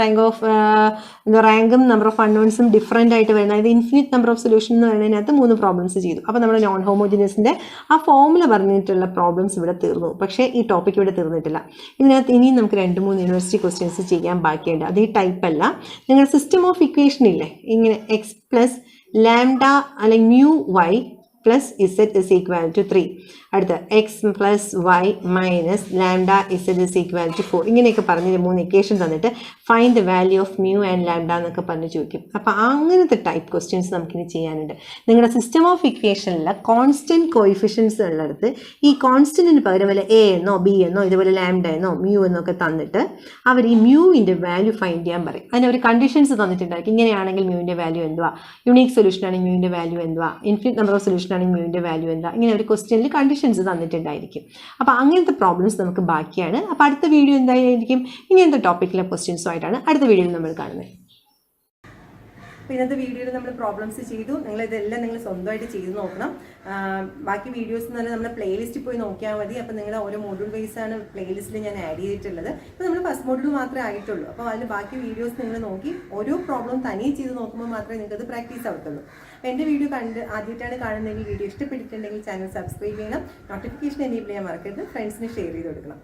റാങ്കും നമ്പർ ഓഫ് അൺനോൺസും ഡിഫറൻ്റ് ആയിട്ട് വരുന്നത്, അതായത് ഇൻഫിനിറ്റ് നമ്പർ ഓഫ് സൊല്യൂഷൻ എന്ന് പറയുന്നതിനകത്ത് 3 പ്രോബ്ലംസ് ചെയ്തു. അപ്പോൾ നമ്മൾ നോൺ ഹോമോജിനിയസിൻ്റെ ആ ഫോമുല പറഞ്ഞിട്ടുള്ള പ്രോബ്ലംസ് ഇവിടെ തീർന്നു. പക്ഷേ ഈ ടോപ്പിക് ഇവിടെ തീർന്നിട്ടില്ല. ഇതിനകത്ത് ഇനിയും നമുക്ക് 2-3 യൂണിവേഴ്സിറ്റി ക്വസ്റ്റ്യൻസ് ചെയ്യാൻ ബാക്കിയുണ്ട്. അത് ഈ ടൈപ്പല്ല. നിങ്ങളുടെ സിസ്റ്റം ഓഫ് ഇക്വേഷൻ ഇല്ലേ, ഇങ്ങനെ എക്സ് പ്ലസ് ലാംഡ അല്ലെങ്കിൽ mu Y plus Z is equal to 3, അടുത്ത X plus Y minus lambda Z is equal to 4, ഇങ്ങനെയൊക്കെ പറഞ്ഞ് 3 ഇക്വേഷൻ തന്നിട്ട് find the value of mu and lambda എന്നൊക്കെ പറഞ്ഞ് ചോദിക്കും. അപ്പോൾ അങ്ങനത്തെ ടൈപ്പ് ക്വസ്റ്റ്യൻസ് നമുക്കിനി ചെയ്യാനുണ്ട്. നിങ്ങളുടെ സിസ്റ്റം ഓഫ് ഇക്വേഷനിലെ കോൺസ്റ്റൻറ്റ് കോയിഫിഷ്യൻസ് ഉള്ളിടത്ത് ഈ കോൺസ്റ്റൻറ്റിന് പകരം വല്ല എ എന്നോ ബി എന്നോ ഇതുപോലെ ലാംഡ എന്നോ മ്യൂ എന്നൊക്കെ തന്നിട്ട് അവർ ഈ മ്യൂവിൻ്റെ വാല്യൂ ഫൈൻഡ് ചെയ്യാൻ പറയും. അതിന് ഒരു കണ്ടീഷൻസ് തന്നിട്ടുണ്ടായിരിക്കും. ഇങ്ങനെയാണെങ്കിൽ മ്യൂവിൻ്റെ വാല്യൂ എന്തുവാ, യുണീക് സൊല്യൂഷൻ ആണെങ്കിൽ മ്യൂവിൻ്റെ വാല്യൂ എന്തുവാ, ഇൻഫിനിറ്റ് നമ്പർ ഓഫ് സൊല്യൂഷൻ ആണെങ്കിൽ മ്യൂവിൻ്റെ വാല്യൂ എന്താ, ഇങ്ങനെ ഒരു ക്വസ്റ്റ്യനിൽ കണ്ടീഷൻസ് തന്നിട്ടുണ്ടായിരിക്കും. അപ്പോൾ അങ്ങനത്തെ പ്രോബ്ലംസ് നമുക്ക് ബാക്കിയാണ്. അപ്പോൾ അടുത്ത വീഡിയോ എന്തായിരിക്കും, ഇങ്ങനത്തെ ടോപ്പിക്കിലെ ക്വസ്റ്റ്യൻസുമായിട്ടാണ് അടുത്ത വീഡിയോയിൽ നമ്മൾ കാണുന്നത്. അപ്പോൾ ഇന്നത്തെ വീഡിയോയിൽ നമ്മൾ പ്രോബ്ലംസ് ചെയ്തു. ഇതെല്ലാം നിങ്ങൾ സ്വന്തമായിട്ട് ചെയ്ത് നോക്കണം. ബാക്കി വീഡിയോസ് എന്ന് പറഞ്ഞാൽ നമ്മുടെ പ്ലേലിസ്റ്റിൽ പോയി നോക്കിയാൽ മതി. അപ്പോൾ നിങ്ങളുടെ ഓരോ മോഡ്യൂൾ ബേസാണ് പ്ലേലിസ്റ്റിൽ ഞാൻ ആഡ് ചെയ്തിട്ടുള്ളത്. ഇപ്പോൾ നമ്മൾ ഫസ്റ്റ് മോഡ്യൂൾ മാത്രമേ ആയിട്ടുള്ളൂ. അപ്പോൾ അതിൽ ബാക്കി വീഡിയോസ് നിങ്ങൾ നോക്കി ഓരോ പ്രോബ്ലം തനിയെ ചെയ്ത് നോക്കുമ്പോൾ മാത്രമേ നിങ്ങൾക്കത് പ്രാക്ടീസ് ആവത്തുള്ളൂ. അപ്പോൾ എൻ്റെ വീഡിയോ ആദ്യമായിട്ടാണ് കാണുന്നതെങ്കിൽ വീഡിയോ ഇഷ്ടപ്പെട്ടിട്ടുണ്ടെങ്കിൽ ചാനൽ സബ്സ്ക്രൈബ് ചെയ്യണം, നോട്ടിഫിക്കേഷൻ എനേബിൾ ചെയ്യാൻ മറക്കരുത്, ഫ്രണ്ട്സിന് ഷെയർ ചെയ്ത് കൊടുക്കണം.